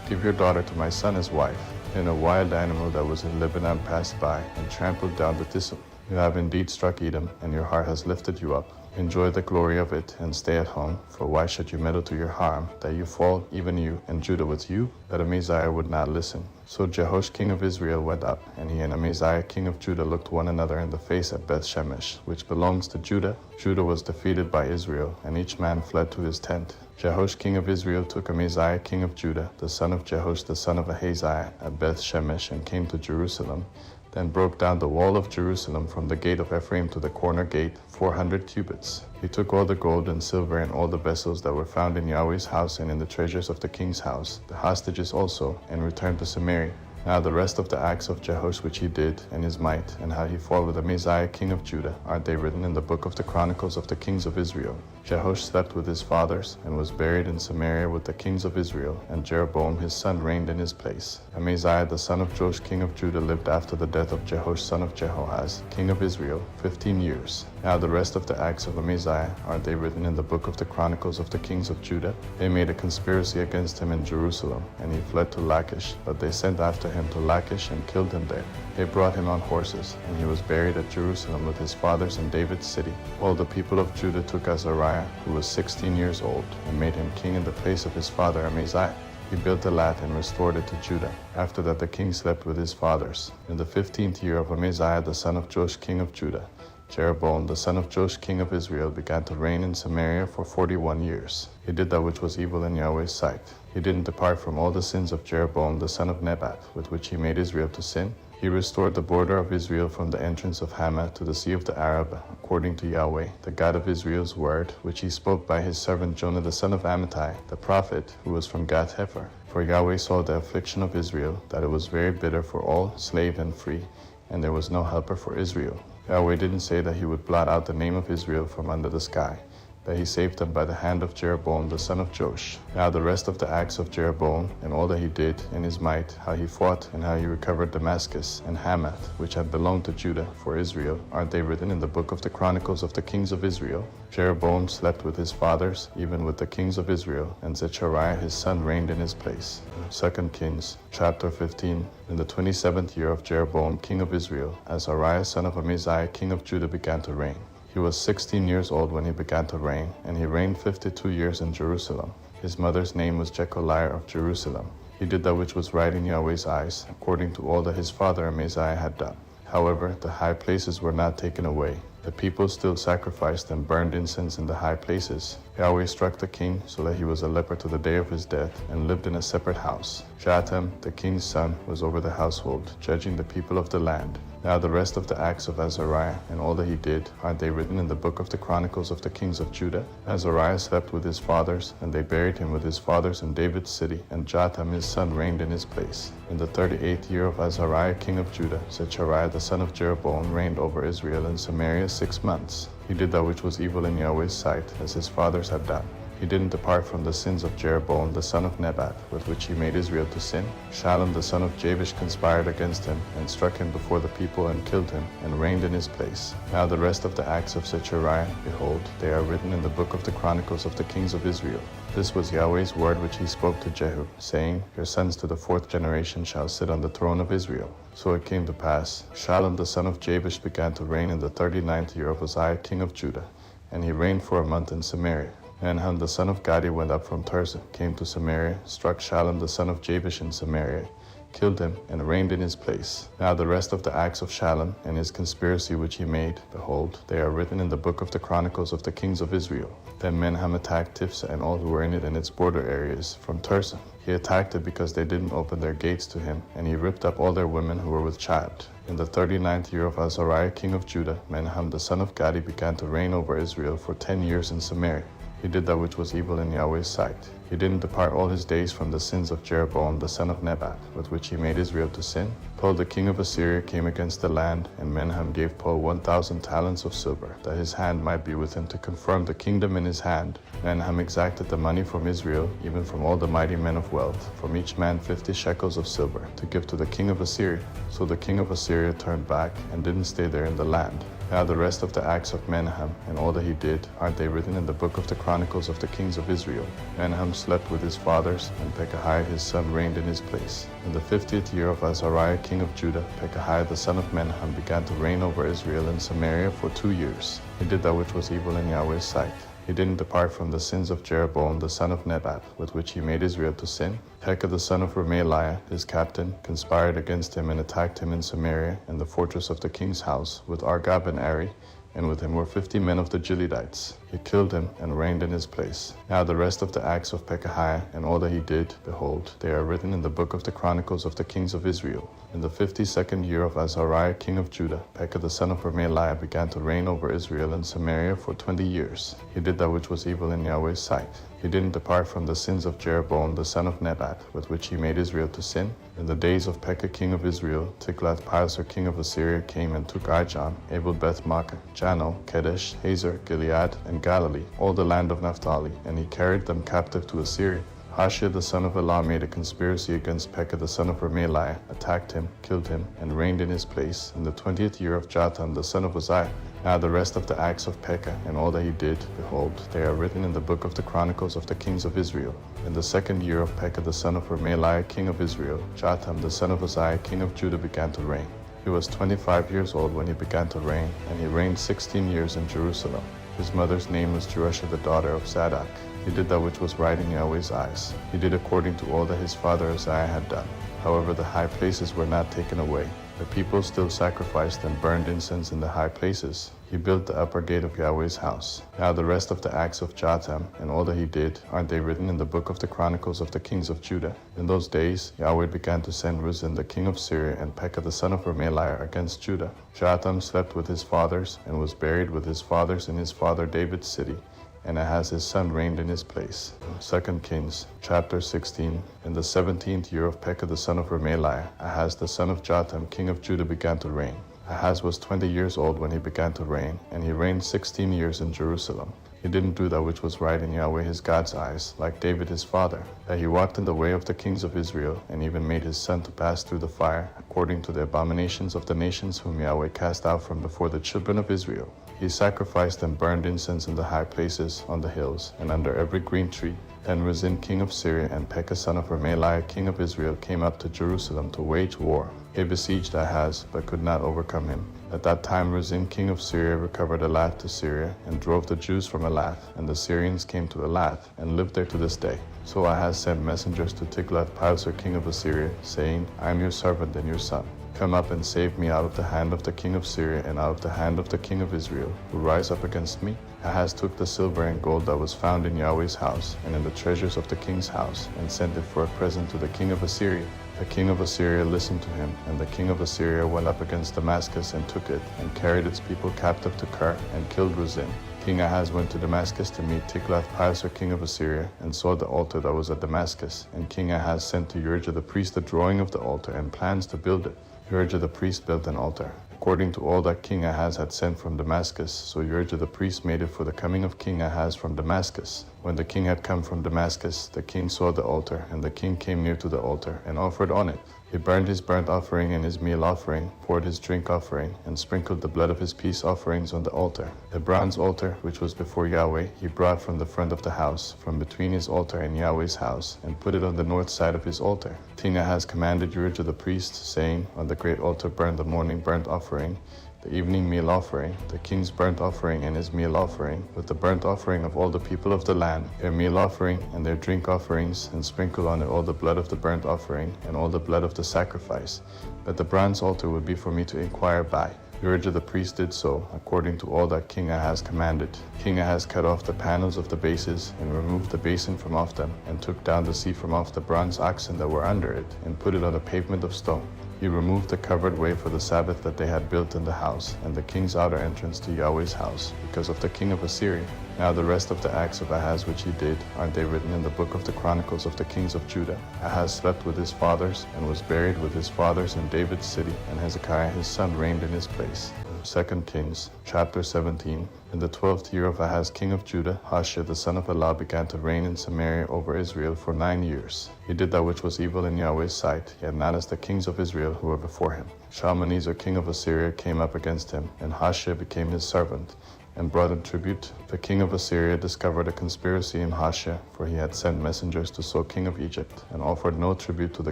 Speaker 1: Give your daughter to my son as wife. And a wild animal that was in Lebanon passed by, and trampled down the thistle. You have indeed struck Edom, and your heart has lifted you up. Enjoy the glory of it, and stay at home, for why should you meddle to your harm, that you fall, even you, and Judah with you? But Amaziah would not listen. So Jehoash king of Israel went up, and he and Amaziah king of Judah looked one another in the face at Beth-Shemesh, which belongs to Judah. Judah was defeated by Israel, and each man fled to his tent. Jehoash king of Israel took Amaziah king of Judah, the son of Jehoash the son of Ahaziah, at Beth-Shemesh, and came to Jerusalem, then broke down the wall of Jerusalem from the gate of Ephraim to the corner gate, 400 cubits. He took all the gold and silver and all the vessels that were found in Yahweh's house and in the treasures of the king's house, the hostages also, and returned to Samaria. Now the rest of the acts of Jehoash which he did, and his might, and how he fought with Amaziah king of Judah, are they written in the book of the Chronicles of the kings of Israel. Jehoash slept with his fathers, and was buried in Samaria with the kings of Israel, and Jeroboam his son reigned in his place. Amaziah the son of Joash king of Judah lived after the death of Jehoash son of Jehoahaz, king of Israel, 15 years. Now the rest of the acts of Amaziah, are they written in the book of the Chronicles of the kings of Judah? They made a conspiracy against him in Jerusalem, and he fled to Lachish, but they sent after him to Lachish and killed him there. They brought him on horses, and he was buried at Jerusalem with his fathers in David's city. All the people of Judah took Azariah, who was 16 years old, and made him king in the place of his father Amaziah. He built Elath and restored it to Judah. After that the king slept with his fathers. In the 15th year of Amaziah the son of Joash king of Judah, Jeroboam the son of Joash king of Israel began to reign in Samaria for 41 years. He did that which was evil in Yahweh's sight. He didn't depart from all the sins of Jeroboam the son of Nebat, with which he made Israel to sin. He restored the border of Israel from the entrance of Hamath to the sea of the Arab, according to Yahweh, the God of Israel's word, which he spoke by his servant Jonah the son of Amittai, the prophet, who was from Gath-Hepher. For Yahweh saw the affliction of Israel, that it was very bitter for all, slave and free, and there was no helper for Israel. Yahweh didn't say that he would blot out the name of Israel from under the sky, that he saved them by the hand of Jeroboam the son of Joash. Now the rest of the acts of Jeroboam, and all that he did in his might, how he fought, and how he recovered Damascus and Hamath, which had belonged to Judah for Israel, aren't they written in the book of the Chronicles of the kings of Israel? Jeroboam slept with his fathers, even with the kings of Israel, and Zechariah his son reigned in his place. 2 Kings chapter 15. In the 27th year of Jeroboam king of Israel, Azariah son of Amaziah king of Judah began to reign. He was 16 years old when he began to reign, and he reigned 52 years in Jerusalem. His mother's name was Jecholiah of Jerusalem. He did that which was right in Yahweh's eyes, according to all that his father Amaziah had done. However, the high places were not taken away. The people still sacrificed and burned incense in the high places. Yahweh struck the king so that he was a leper to the day of his death, and lived in a separate house. Jotham, the king's son, was over the household, judging the people of the land. Now the rest of the acts of Azariah, and all that he did, aren't they written in the book of the Chronicles of the kings of Judah? Azariah slept with his fathers, and they buried him with his fathers in David's city, and Jotham his son reigned in his place. In the 38th year of Azariah king of Judah, Zechariah the son of Jeroboam reigned over Israel in Samaria 6 months. He did that which was evil in Yahweh's sight, as his fathers had done. He didn't depart from the sins of Jeroboam the son of Nebat, with which he made Israel to sin. Shallum the son of Jabesh conspired against him, and struck him before the people, and killed him, and reigned in his place. Now the rest of the acts of Zechariah, behold, they are written in the book of the Chronicles of the kings of Israel. This was Yahweh's word which he spoke to Jehu, saying, Your sons to the 4th generation shall sit on the throne of Israel. So it came to pass, Shallum the son of Jabesh began to reign in the 39th year of Uzziah king of Judah, and he reigned for a month in Samaria. Menaham the son of Gadi went up from Tirzah, came to Samaria, struck Shallum the son of Jabesh in Samaria, killed him, and reigned in his place. Now the rest of the acts of Shallum, and his conspiracy which he made, behold, they are written in the book of the Chronicles of the kings of Israel. Then Menaham attacked Tiphsah and all who were in it and its border areas, from Tirzah. He attacked it because they didn't open their gates to him, and he ripped up all their women who were with child. In the 39th year of Azariah king of Judah, Menaham the son of Gadi began to reign over Israel for 10 years in Samaria. He did that which was evil in Yahweh's sight. He didn't depart all his days from the sins of Jeroboam the son of Nebat, with which he made Israel to sin. Paul the king of Assyria came against the land, and Menahem gave Paul 1,000 talents of silver, that his hand might be with him to confirm the kingdom in his hand. Menahem exacted the money from Israel, even from all the mighty men of wealth, from each man 50 shekels of silver, to give to the king of Assyria. So the king of Assyria turned back, and didn't stay there in the land. Now the rest of the acts of Menahem, and all that he did, aren't they written in the book of the Chronicles of the kings of Israel? Menahem slept with his fathers, and Pekahiah his son reigned in his place. In the 50th year of Azariah king of Judah, Pekahiah the son of Menahem began to reign over Israel in Samaria for 2 years. He did that which was evil in Yahweh's sight. He didn't depart from the sins of Jeroboam the son of Nebat, with which he made Israel to sin. Pekah the son of Remaliah, his captain, conspired against him and attacked him in Samaria and the fortress of the king's house, with Argob and Ari, and with him were 50 men of the Gileadites. He killed him and reigned in his place. Now the rest of the acts of Pekahiah and all that he did, behold, they are written in the book of the Chronicles of the kings of Israel. In the 52nd year of Azariah king of Judah, Pekah the son of Remaliah began to reign over Israel in Samaria for 20 years. He did that which was evil in Yahweh's sight. He didn't depart from the sins of Jeroboam the son of Nebat, with which he made Israel to sin. In the days of Pekah king of Israel, Tiglath-Pileser king of Assyria came and took Ijon, Abel-Beth-Maachah, Jano, Kedesh, Hazer, Gilead, and Galilee, all the land of Naphtali, and he carried them captive to Assyria. Hoshea the son of Elah made a conspiracy against Pekah the son of Remaliah, attacked him, killed him, and reigned in his place in the 20th year of Jotham the son of Uzziah. Now the rest of the acts of Pekah and all that he did, behold, they are written in the book of the Chronicles of the kings of Israel. In the 2nd year of Pekah the son of Remaliah king of Israel, Jotham the son of Uzziah king of Judah began to reign. He was 25 years old when he began to reign, and he reigned 16 years in Jerusalem. His mother's name was Jerusha the daughter of Zadok. He did that which was right in Yahweh's eyes. He did according to all that his father Uzziah had done. However, the high places were not taken away. The people still sacrificed and burned incense in the high places. He built the upper gate of Yahweh's house. Now the rest of the acts of Jotham and all that he did, aren't they written in the book of the Chronicles of the kings of Judah? In those days, Yahweh began to send Rezin the king of Syria and Pekah the son of Remaliah against Judah. Jotham slept with his fathers and was buried with his fathers in his father David's city, and Ahaz his son reigned in his place. 2 Kings chapter 16. In the 17th year of Pekah the son of Remaliah, Ahaz the son of Jotham king of Judah began to reign. Ahaz was 20 years old when he began to reign, and he reigned 16 years in Jerusalem. He didn't do that which was right in Yahweh his God's eyes, like David his father, that he walked in the way of the kings of Israel, and even made his son to pass through the fire, according to the abominations of the nations whom Yahweh cast out from before the children of Israel. He sacrificed and burned incense in the high places, on the hills, and under every green tree. Then Rezin king of Syria and Pekah son of Remaliah king of Israel came up to Jerusalem to wage war. They besieged Ahaz, but could not overcome him. At that time Rezin king of Syria recovered Elath to Syria, and drove the Jews from Elath, and the Syrians came to Elath, and lived there to this day. So Ahaz sent messengers to Tiglath-Pileser king of Assyria, saying, I am your servant and your son. Come up and save me out of the hand of the king of Syria and out of the hand of the king of Israel, who rise up against me. Ahaz took the silver and gold that was found in Yahweh's house and in the treasures of the king's house, and sent it for a present to the king of Assyria. The king of Assyria listened to him, and the king of Assyria went up against Damascus and took it, and carried its people captive to Kir, and killed Rezin. King Ahaz went to Damascus to meet Tiglath-Pileser king of Assyria, and saw the altar that was at Damascus. And King Ahaz sent to Urijah the priest a drawing of the altar and plans to build it. Urijah the priest built an altar, according to all that King Ahaz had sent from Damascus. So Urijah the priest made it for the coming of King Ahaz from Damascus. When the king had come from Damascus, the king saw the altar, and the king came near to the altar, and offered on it. He burned his burnt offering and his meal offering, poured his drink offering, and sprinkled the blood of his peace offerings on the altar. The bronze altar, which was before Yahweh, he brought from the front of the house, from between his altar and Yahweh's house, and put it on the north side of his altar. King Ahaz commanded Urijah the priest, saying, On the great altar burn the morning burnt offering, the evening meal offering, the king's burnt offering and his meal offering, with the burnt offering of all the people of the land, their meal offering and their drink offerings, and sprinkle on it all the blood of the burnt offering and all the blood of the sacrifice. But the bronze altar would be for me to inquire by. Urijah the priest did so, according to all that King Ahaz commanded. King Ahaz cut off the panels of the bases, and removed the basin from off them, and took down the seat from off the bronze oxen that were under it, and put it on a pavement of stone. He removed the covered way for the Sabbath that they had built in the house, and the king's outer entrance to Yahweh's house, because of the king of Assyria. Now the rest of the acts of Ahaz which he did, aren't they written in the book of the Chronicles of the kings of Judah? Ahaz slept with his fathers, and was buried with his fathers in David's city, and Hezekiah his son reigned in his place. 2 Kings, chapter 17. In the 12th year of Ahaz king of Judah, Hoshea the son of Elah began to reign in Samaria over Israel for 9 years. He did that which was evil in Yahweh's sight, yet not as the kings of Israel who were before him. Shalmaneser king of Assyria came up against him, and Hoshea became his servant, and brought in tribute. The king of Assyria discovered a conspiracy in Hoshea, for he had sent messengers to So king of Egypt, and offered no tribute to the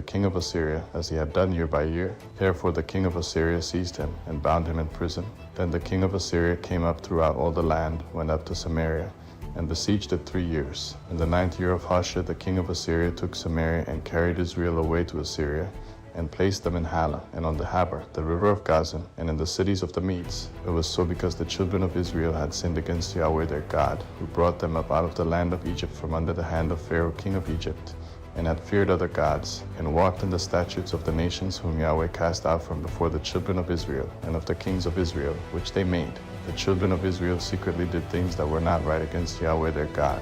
Speaker 1: king of Assyria, as he had done year by year. Therefore the king of Assyria seized him, and bound him in prison. Then the king of Assyria came up throughout all the land, went up to Samaria, and besieged it 3 years. In the 9th year of Hoshea the king of Assyria took Samaria, and carried Israel away to Assyria, and placed them in Hala, and on the Haber, the river of Gazan, and in the cities of the Medes. It was so because the children of Israel had sinned against Yahweh their God, who brought them up out of the land of Egypt from under the hand of Pharaoh king of Egypt, and had feared other gods, and walked in the statutes of the nations whom Yahweh cast out from before the children of Israel, and of the kings of Israel, which they made. The children of Israel secretly did things that were not right against Yahweh their God.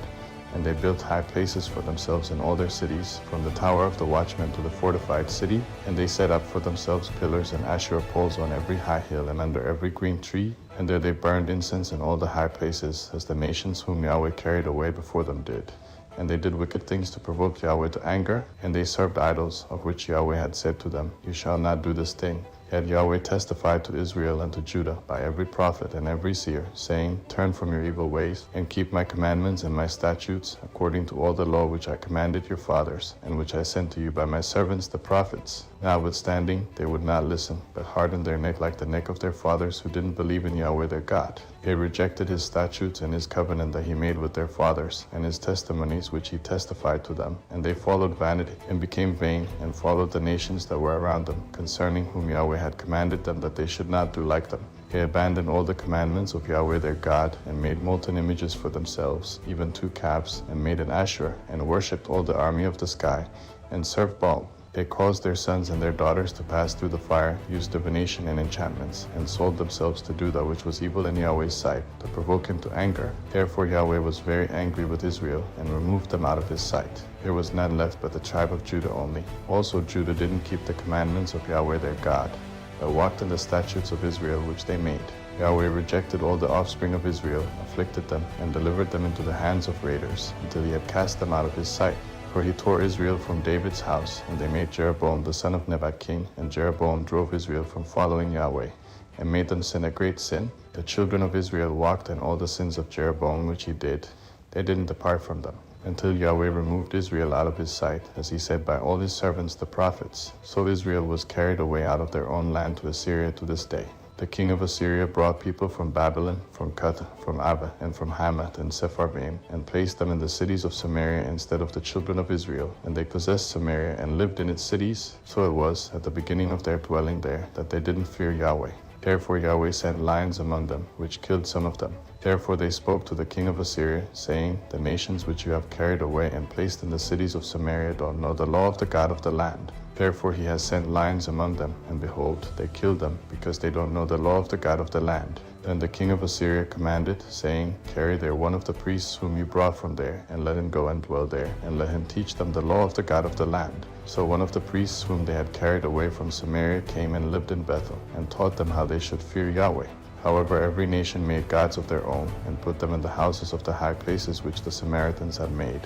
Speaker 1: And they built high places for themselves in all their cities, from the tower of the watchman to the fortified city. And they set up for themselves pillars and Asherah poles on every high hill and under every green tree. And there they burned incense in all the high places, as the nations whom Yahweh carried away before them did. And they did wicked things to provoke Yahweh to anger, and they served idols, of which Yahweh had said to them, You shall not do this thing. Yet Yahweh testified to Israel and to Judah by every prophet and every seer, saying, Turn from your evil ways, and keep my commandments and my statutes, according to all the law which I commanded your fathers, and which I sent to you by my servants the prophets. Notwithstanding, they would not listen, but hardened their neck like the neck of their fathers who didn't believe in Yahweh their God. They rejected his statutes and his covenant that he made with their fathers, and his testimonies which he testified to them. And they followed vanity, and became vain, and followed the nations that were around them, concerning whom Yahweh had commanded them that they should not do like them. They abandoned all the commandments of Yahweh their God, and made molten images for themselves, even 2 calves, and made an Asherah, and worshipped all the army of the sky, and served Baal. They caused their sons and their daughters to pass through the fire, used divination and enchantments, and sold themselves to do that which was evil in Yahweh's sight, to provoke him to anger. Therefore Yahweh was very angry with Israel, and removed them out of his sight. There was none left but the tribe of Judah only. Also Judah didn't keep the commandments of Yahweh their God, but walked in the statutes of Israel which they made. Yahweh rejected all the offspring of Israel, afflicted them, and delivered them into the hands of raiders, until he had cast them out of his sight. For he tore Israel from David's house, and they made Jeroboam the son of Nebat king, and Jeroboam drove Israel from following Yahweh, and made them sin a great sin. The children of Israel walked in all the sins of Jeroboam which he did. They didn't depart from them, until Yahweh removed Israel out of his sight, as he said by all his servants the prophets. So Israel was carried away out of their own land to Assyria to this day. The king of Assyria brought people from Babylon, from Cuth, from Abba, and from Hamath and Sepharvaim, and placed them in the cities of Samaria instead of the children of Israel. And they possessed Samaria and lived in its cities. So it was, at the beginning of their dwelling there, that they didn't fear Yahweh. Therefore Yahweh sent lions among them, which killed some of them. Therefore they spoke to the king of Assyria, saying, The nations which you have carried away and placed in the cities of Samaria don't know the law of the God of the land. Therefore he has sent lions among them, and behold, they killed them, because they don't know the law of the God of the land. Then the king of Assyria commanded, saying, Carry there one of the priests whom you brought from there, and let him go and dwell there, and let him teach them the law of the God of the land. So one of the priests whom they had carried away from Samaria came and lived in Bethel, and taught them how they should fear Yahweh. However, every nation made gods of their own, and put them in the houses of the high places which the Samaritans had made,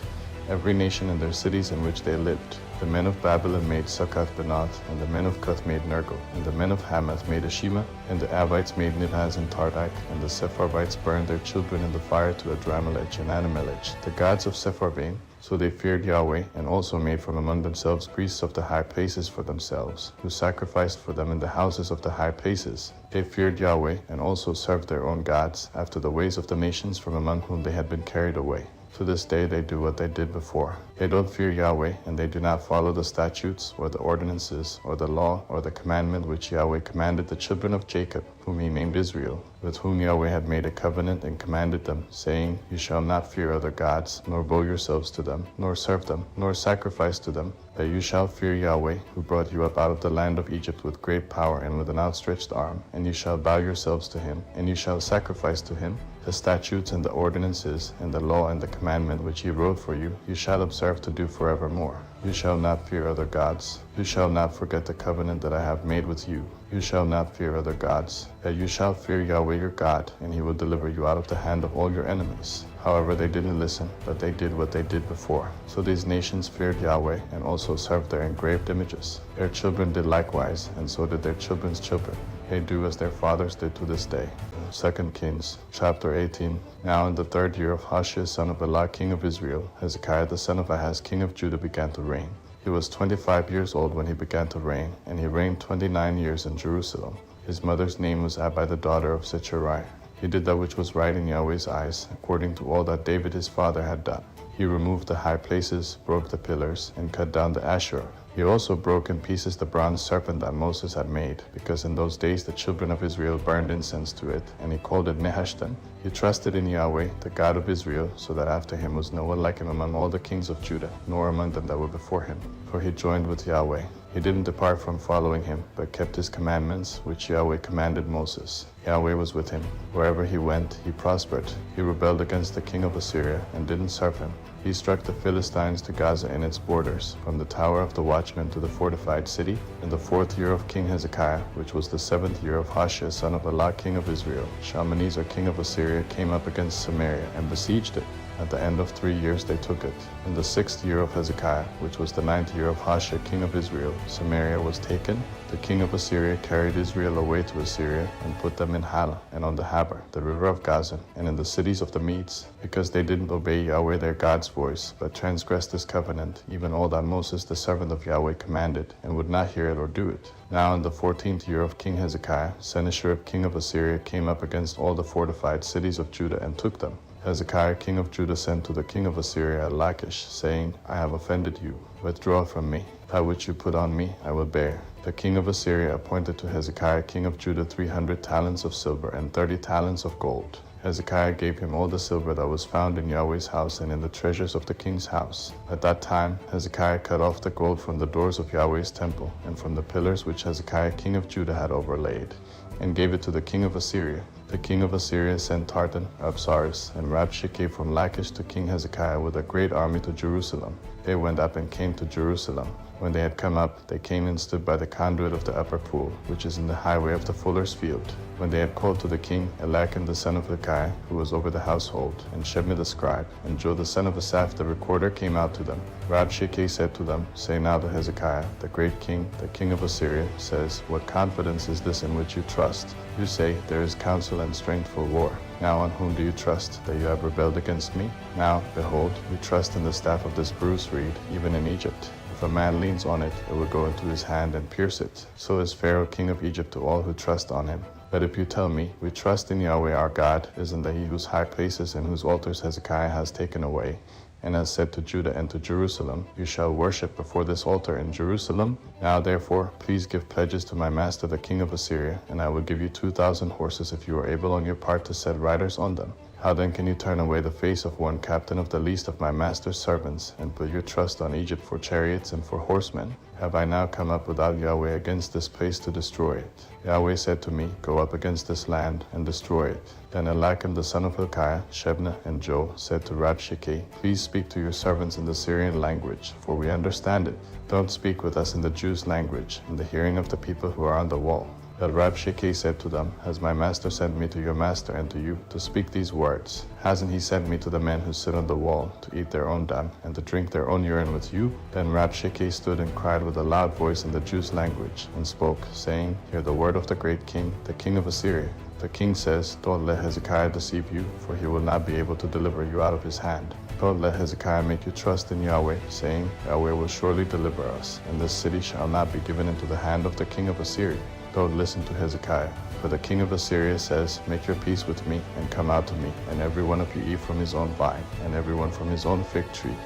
Speaker 1: every nation in their cities in which they lived. The men of Babylon made Succoth-Benoth, and the men of Cuth made Nergal, and the men of Hamath made Ashima, and the Avites made Nibhaz and Tartak, and the Sepharvites burned their children in the fire to Adramelech and Anamelech, the gods of Sepharvaim. So they feared Yahweh, and also made from among themselves priests of the high places for themselves, who sacrificed for them in the houses of the high places. They feared Yahweh, and also served their own gods, after the ways of the nations from among whom they had been carried away. To this day they do what they did before. They don't fear Yahweh, and they do not follow the statutes or the ordinances or the law or the commandment which Yahweh commanded the children of Jacob, whom he named Israel, with whom Yahweh had made a covenant and commanded them, saying, You shall not fear other gods, nor bow yourselves to them, nor serve them, nor sacrifice to them, but you shall fear Yahweh, who brought you up out of the land of Egypt with great power and with an outstretched arm, and you shall bow yourselves to him, and you shall sacrifice to him. The statutes and the ordinances and the law and the commandment which he wrote for you, you shall observe to do forevermore. You shall not fear other gods. You shall not forget the covenant that I have made with you. You shall not fear other gods. That you shall fear Yahweh your God, and he will deliver you out of the hand of all your enemies. However, they didn't listen, but they did what they did before. So these nations feared Yahweh and also served their engraved images. Their children did likewise, and so did their children's children. They do as their fathers did to this day. 2 Kings chapter 18. Now in the 3rd year of Hoshea son of Elah king of Israel, Hezekiah the son of Ahaz king of Judah began to reign. He was 25 years old when he began to reign, and he reigned 29 years in Jerusalem. His mother's name was Abi the daughter of Zechariah. He did that which was right in Yahweh's eyes, according to all that David his father had done. He removed the high places, broke the pillars, and cut down the Asherah. He also broke in pieces the bronze serpent that Moses had made, because in those days the children of Israel burned incense to it, and he called it Nehushtan. He trusted in Yahweh, the God of Israel, so that after him was no one like him among all the kings of Judah, nor among them that were before him. For he joined with Yahweh. He didn't depart from following him, but kept his commandments, which Yahweh commanded Moses. Yahweh was with him. Wherever he went, he prospered. He rebelled against the king of Assyria and didn't serve him. He struck the Philistines to Gaza and its borders, from the tower of the watchman to the fortified city. In the 4th year of King Hezekiah, which was the 7th year of Hoshea son of Elah king of Israel, Shalmaneser king of Assyria came up against Samaria and besieged it. At the end of 3 years they took it. In the 6th year of Hezekiah, which was the 9th year of Hoshea king of Israel, Samaria was taken. The king of Assyria carried Israel away to Assyria and put them in Hala and on the Haber, the river of Gaza, and in the cities of the Medes, because they didn't obey Yahweh their God's voice, but transgressed his covenant, even all that Moses the servant of Yahweh commanded, and would not hear it or do it. Now in the 14th year of King Hezekiah, Sennacherib king of Assyria came up against all the fortified cities of Judah and took them. Hezekiah king of Judah sent to the king of Assyria at Lachish, saying, I have offended you. Withdraw from me. That which you put on me I will bear. The king of Assyria appointed to Hezekiah king of Judah 300 talents of silver and 30 talents of gold. Hezekiah gave him all the silver that was found in Yahweh's house and in the treasures of the king's house. At that time Hezekiah cut off the gold from the doors of Yahweh's temple and from the pillars which Hezekiah king of Judah had overlaid, and gave it to the king of Assyria. The king of Assyria sent Tartan, Absaris, and Rabshakeh from Lachish to King Hezekiah with a great army to Jerusalem. They went up and came to Jerusalem. When they had come up, they came and stood by the conduit of the upper pool, which is in the highway of the fuller's field. When they had called to the king, Eliakim the son of Hilkiah, who was over the household, and Shebni the scribe, and Joe the son of Asaph the recorder came out to them. Rabshakeh said to them, Say now to Hezekiah, the great king, the king of Assyria, says, What confidence is this in which you trust? You say, There is counsel and strength for war. Now on whom do you trust, that you have rebelled against me? Now, behold, you trust in the staff of this bruised reed, even in Egypt. If a man leans on it, it will go into his hand and pierce it. So is Pharaoh king of Egypt to all who trust on him. But if you tell me, We trust in Yahweh our God, isn't that he whose high places and whose altars Hezekiah has taken away, and has said to Judah and to Jerusalem, You shall worship before this altar in Jerusalem? Now therefore, please give pledges to my master the king of Assyria, and I will give you 2,000 horses if you are able on your part to set riders on them. How then can you turn away the face of one captain of the least of my master's servants, and put your trust on Egypt for chariots and for horsemen? Have I now come up without Yahweh against this place to destroy it? Yahweh said to me, Go up against this land and destroy it. Then Eliakim the son of Hilkiah, Shebna, and Joe said to Rabshakeh, Please speak to your servants in the Syrian language, for we understand it. Don't speak with us in the Jews' language, in the hearing of the people who are on the wall. But Rabshakeh said to them, Has my master sent me to your master and to you to speak these words? Hasn't he sent me to the men who sit on the wall to eat their own dung and to drink their own urine with you? Then Rabshakeh stood and cried with a loud voice in the Jews' language and spoke, saying, Hear the word of the great king, the king of Assyria. The king says, Don't let Hezekiah deceive you, for he will not be able to deliver you out of his hand. Don't let Hezekiah make you trust in Yahweh, saying, Yahweh will surely deliver us, and this city shall not be given into the hand of the king of Assyria. don't listen to Hezekiah. For the king of Assyria says, make your peace with me, and come out to me, and every one of you eat from his own vine, and every one from his own fig tree,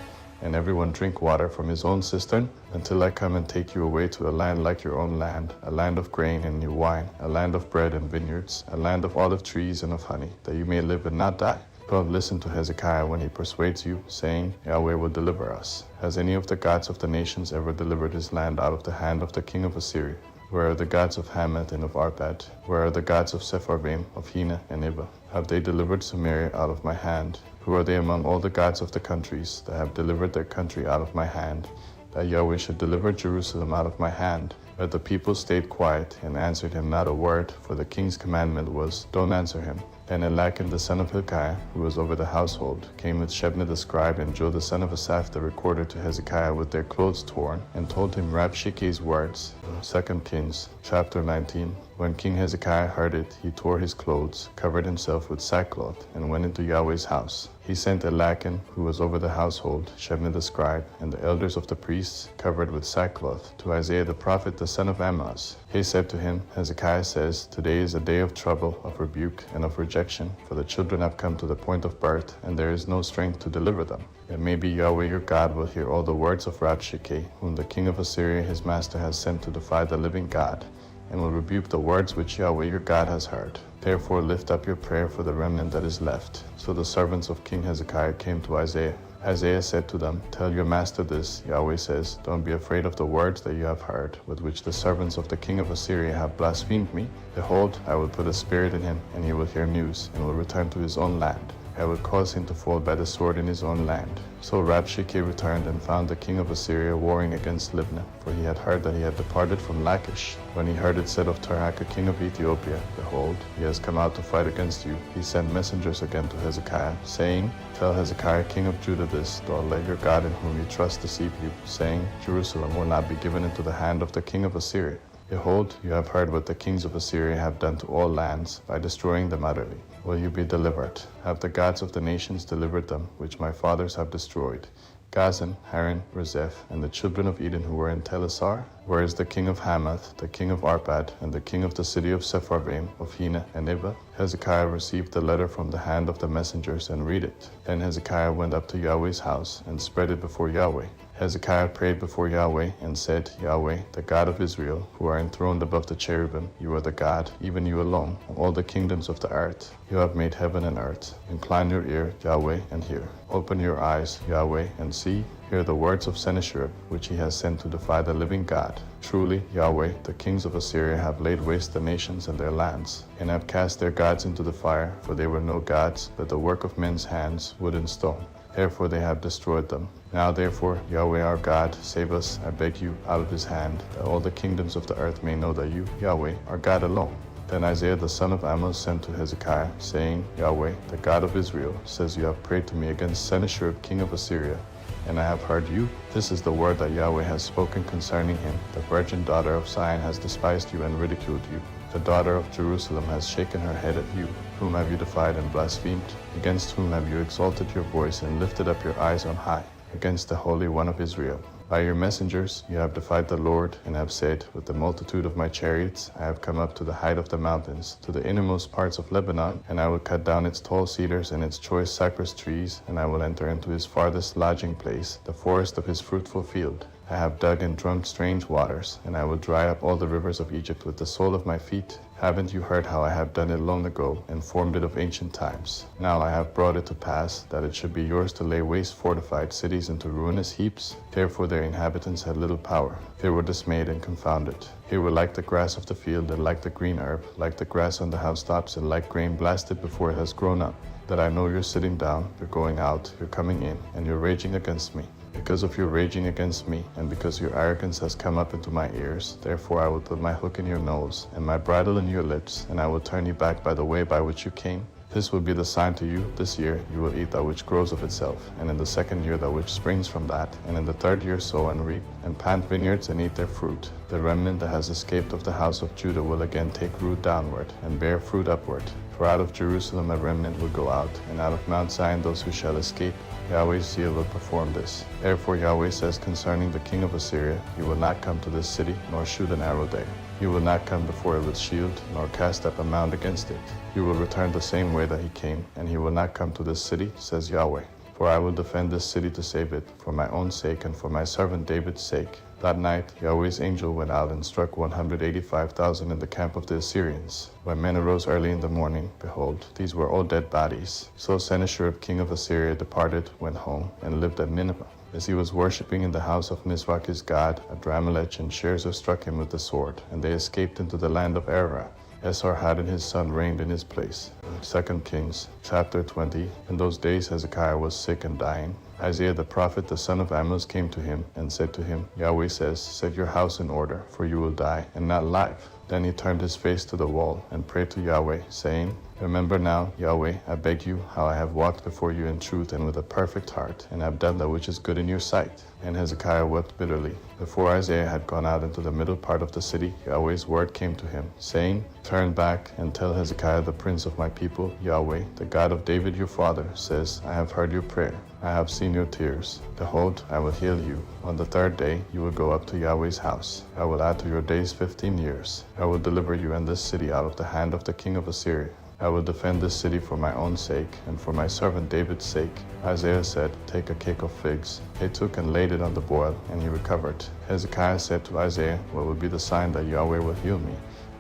Speaker 1: and everyone drink water from his own cistern, until I come and take you away to a land like your own land, a land of grain and new wine, a land of bread and vineyards, a land of olive trees and of honey, that you may live and not die. Don't listen to Hezekiah when he persuades you, saying, Yahweh will deliver us. Has any of the gods of the nations ever delivered his land out of the hand of the king of Assyria? Where are the gods of Hamath and of Arpad? Where are the gods of Sepharvaim, of Hena and Iba? Have they delivered Samaria out of my hand? Who are they among all the gods of the countries that have delivered their country out of my hand, that Yahweh should deliver Jerusalem out of my hand? But the people stayed quiet and answered him not a word, for the king's commandment was, don't answer him. And Elakim the son of Hilkiah, who was over the household, came with Shebna the scribe and Joe the son of Asaph the recorder to Hezekiah with their clothes torn, and told him Rabshakeh's words. 2 Kings chapter 19. When King Hezekiah heard it, he tore his clothes, covered himself with sackcloth, and went into Yahweh's house. He sent Elakim, who was over the household, Shebna the scribe, and the elders of the priests, covered with sackcloth, to Isaiah the prophet the son of Amoz. He said to him, Hezekiah says, today is a day of trouble, of rebuke, and of rejection, for the children have come to the point of birth, and there is no strength to deliver them. It may be Yahweh your God will hear all the words of Rabshakeh, whom the king of Assyria his master has sent to defy the living God, and will rebuke the words which Yahweh your God has heard. Therefore lift up your prayer for the remnant that is left. So the servants of King Hezekiah came to Isaiah. Isaiah said to them, tell your master this, Yahweh says, don't be afraid of the words that you have heard, with which the servants of the king of Assyria have blasphemed me. Behold, I will put a spirit in him, and he will hear news, and will return to his own land. I will cause him to fall by the sword in his own land. So Rabshakeh returned and found the king of Assyria warring against Libnah, for he had heard that he had departed from Lachish. When he heard it said of Tirhakah king of Ethiopia, behold, he has come out to fight against you, he sent messengers again to Hezekiah, saying, tell Hezekiah king of Judah this, don't let your God in whom you trust deceive you, saying, Jerusalem will not be given into the hand of the king of Assyria. Behold, you have heard what the kings of Assyria have done to all lands, by destroying them utterly. Will you be delivered? Have the gods of the nations delivered them, which my fathers have destroyed? Gazan, Haran, Rezeph, and the children of Eden who were in Telassar? Where is the king of Hamath, the king of Arpad, and the king of the city of Sepharvaim, of Hena and Iba? Hezekiah received the letter from the hand of the messengers and read it. Then Hezekiah went up to Yahweh's house and spread it before Yahweh. Hezekiah prayed before Yahweh and said, Yahweh, the God of Israel, who are enthroned above the cherubim, you are the God, even you alone, of all the kingdoms of the earth. You have made heaven and earth. Incline your ear, Yahweh, and hear. Open your eyes, Yahweh, and see. Hear the words of Sennacherib, which he has sent to defy the living God. Truly, Yahweh, the kings of Assyria have laid waste the nations and their lands, and have cast their gods into the fire, for they were no gods, but the work of men's hands, wood and stone. Therefore they have destroyed them. Now therefore, Yahweh our God, save us, I beg you, out of his hand, that all the kingdoms of the earth may know that you, Yahweh, are God alone. Then Isaiah the son of Amoz sent to Hezekiah, saying, Yahweh, the God of Israel, says you have prayed to me against Sennacherib king of Assyria, and I have heard you. This is the word that Yahweh has spoken concerning him. The virgin daughter of Zion has despised you and ridiculed you. The daughter of Jerusalem has shaken her head at you. Whom have you defied and blasphemed? Against whom have you exalted your voice and lifted up your eyes on high? Against the Holy One of Israel. By your messengers you have defied the Lord, and have said, with the multitude of my chariots I have come up to the height of the mountains, to the innermost parts of Lebanon, and I will cut down its tall cedars and its choice cypress trees, and I will enter into his farthest lodging place, the forest of his fruitful field. I have dug and drunk strange waters, and I will dry up all the rivers of Egypt with the sole of my feet. Haven't you heard how I have done it long ago, and formed it of ancient times? Now I have brought it to pass, that it should be yours to lay waste fortified cities into ruinous heaps. Therefore their inhabitants had little power. They were dismayed and confounded. They were like the grass of the field, and like the green herb, like the grass on the housetops, and like grain blasted before it has grown up. That I know you're sitting down, you're going out, you're coming in, and you're raging against me. Because of your raging against me, and because your arrogance has come up into my ears, therefore I will put my hook in your nose, and my bridle in your lips, and I will turn you back by the way by which you came. This will be the sign to you. This year you will eat that which grows of itself, and in the second year that which springs from that, and in the third year sow and reap, and plant vineyards and eat their fruit. The remnant that has escaped of the house of Judah will again take root downward, and bear fruit upward. For out of Jerusalem a remnant will go out, and out of Mount Sinai those who shall escape. Yahweh's zeal will perform this. Therefore Yahweh says concerning the king of Assyria, you will not come to this city, nor shoot an arrow there. He will not come before it with shield, nor cast up a mound against it. He will return the same way that he came, and he will not come to this city, says Yahweh. For I will defend this city to save it, for my own sake and for my servant David's sake. That night Yahweh's angel went out and struck 185,000 in the camp of the Assyrians. When men arose early in the morning, behold, these were all dead bodies. So Sennacherib king of Assyria departed, went home, and lived at Nineveh. As he was worshipping in the house of Nisroch his god, Adramelech and Sharezer struck him with the sword, and they escaped into the land of Ararah. Esarhaddon his son reigned in his place. 2 Kings chapter 20. In those days Hezekiah was sick and dying. Isaiah the prophet, the son of Amoz, came to him and said to him, Yahweh says, set your house in order, for you will die, and not live. Then he turned his face to the wall and prayed to Yahweh, saying, Remember now, Yahweh, I beg you, how I have walked before you in truth and with a perfect heart, and have done that which is good in your sight. And Hezekiah wept bitterly. Before Isaiah had gone out into the middle part of the city, Yahweh's word came to him, saying, Turn back and tell Hezekiah the prince of my people, Yahweh, the God of David your father, says, I have heard your prayer. I have seen your tears. Behold, I will heal you. On the third day you will go up to Yahweh's house. I will add to your days 15 years. I will deliver you and this city out of the hand of the king of Assyria. I will defend this city for my own sake and for my servant David's sake. Isaiah said, Take a cake of figs. He took and laid it on the boil, and he recovered. Hezekiah said to Isaiah, What will be the sign that Yahweh will heal me,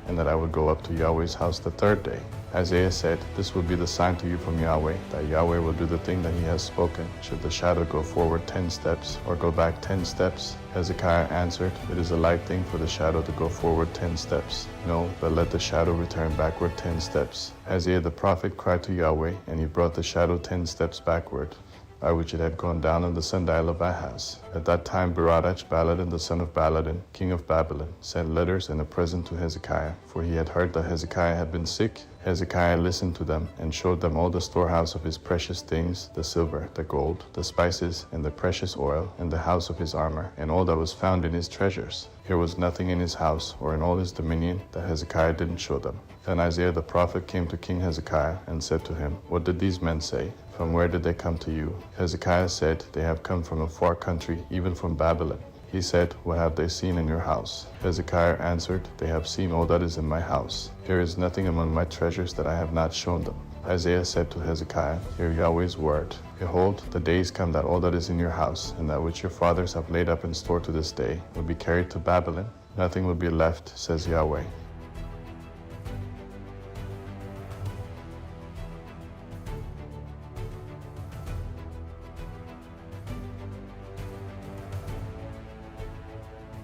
Speaker 1: and that I will go up to Yahweh's house the third day? Isaiah said, This will be the sign to you from Yahweh, that Yahweh will do the thing that he has spoken. Should the shadow go forward 10 steps, or go back 10 steps? Hezekiah answered, It is a light thing for the shadow to go forward 10 steps. No, but let the shadow return backward 10 steps. Isaiah the prophet cried to Yahweh, and he brought the shadow 10 steps backward, by which it had gone down on the sundial of Ahaz. At that time Berodach Baladan the son of Baladan, king of Babylon, sent letters and a present to Hezekiah, for he had heard that Hezekiah had been sick. Hezekiah listened to them and showed them all the storehouse of his precious things, the silver, the gold, the spices, and the precious oil, and the house of his armor, and all that was found in his treasures. There was nothing in his house or in all his dominion that Hezekiah didn't show them. Then Isaiah the prophet came to King Hezekiah and said to him, What did these men say? From where did they come to you? Hezekiah said, They have come from a far country, even from Babylon. He said, What have they seen in your house? Hezekiah answered, They have seen all that is in my house. There is nothing among my treasures that I have not shown them. Isaiah said to Hezekiah, Hear Yahweh's word. Behold, the days come that all that is in your house, and that which your fathers have laid up in store to this day, will be carried to Babylon. Nothing will be left, says Yahweh.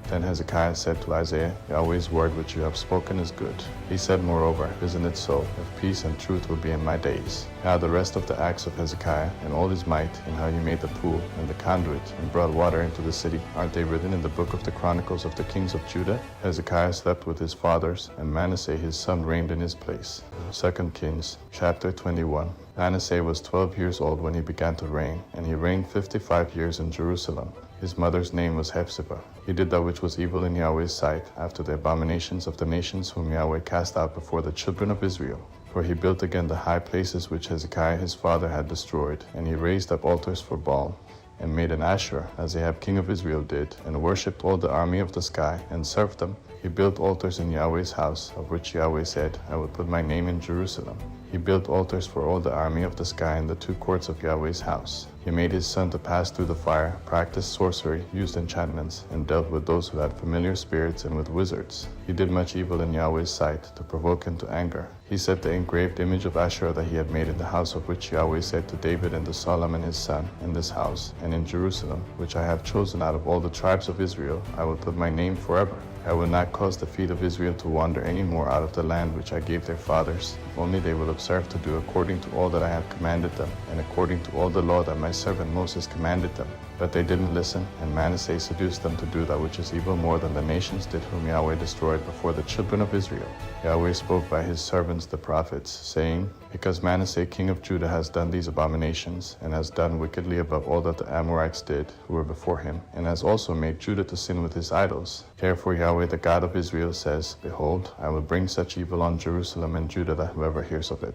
Speaker 1: Then Hezekiah said to Isaiah, Yahweh's word which you have spoken is good. He said, Moreover, isn't it so, if peace and truth will be in my days? Now the rest of the acts of Hezekiah, and all his might, and how he made the pool, and the conduit, and brought water into the city, aren't they written in the book of the Chronicles of the kings of Judah? Hezekiah slept with his fathers, and Manasseh his son reigned in his place. 2 Kings chapter 21. Manasseh was 12 years old when he began to reign, and he reigned 55 years in Jerusalem. His mother's name was Hephzibah. He did that which was evil in Yahweh's sight, after the abominations of the nations whom Yahweh cast out before the children of Israel. For he built again the high places which Hezekiah his father had destroyed, and he raised up altars for Baal, and made an Asherah, as Ahab king of Israel did, and worshipped all the army of the sky, and served them. He built altars in Yahweh's house, of which Yahweh said, I will put my name in Jerusalem. He built altars for all the army of the sky in the 2 courts of Yahweh's house. He made his son to pass through the fire, practiced sorcery, used enchantments, and dealt with those who had familiar spirits and with wizards. He did much evil in Yahweh's sight, to provoke him to anger. He set the engraved image of Asherah that he had made in the house of which Yahweh said to David and to Solomon his son, In this house, and in Jerusalem, which I have chosen out of all the tribes of Israel, I will put my name forever. I will not cause the feet of Israel to wander any more out of the land which I gave their fathers, if only they will observe to do according to all that I have commanded them, and according to all the law that my servant Moses commanded them. But they didn't listen, and Manasseh seduced them to do that which is evil more than the nations did whom Yahweh destroyed before the children of Israel. Yahweh spoke by his servants the prophets, saying, Because Manasseh king of Judah has done these abominations, and has done wickedly above all that the Amorites did, who were before him, and has also made Judah to sin with his idols. Therefore Yahweh the God of Israel says, Behold, I will bring such evil on Jerusalem and Judah that whoever hears of it,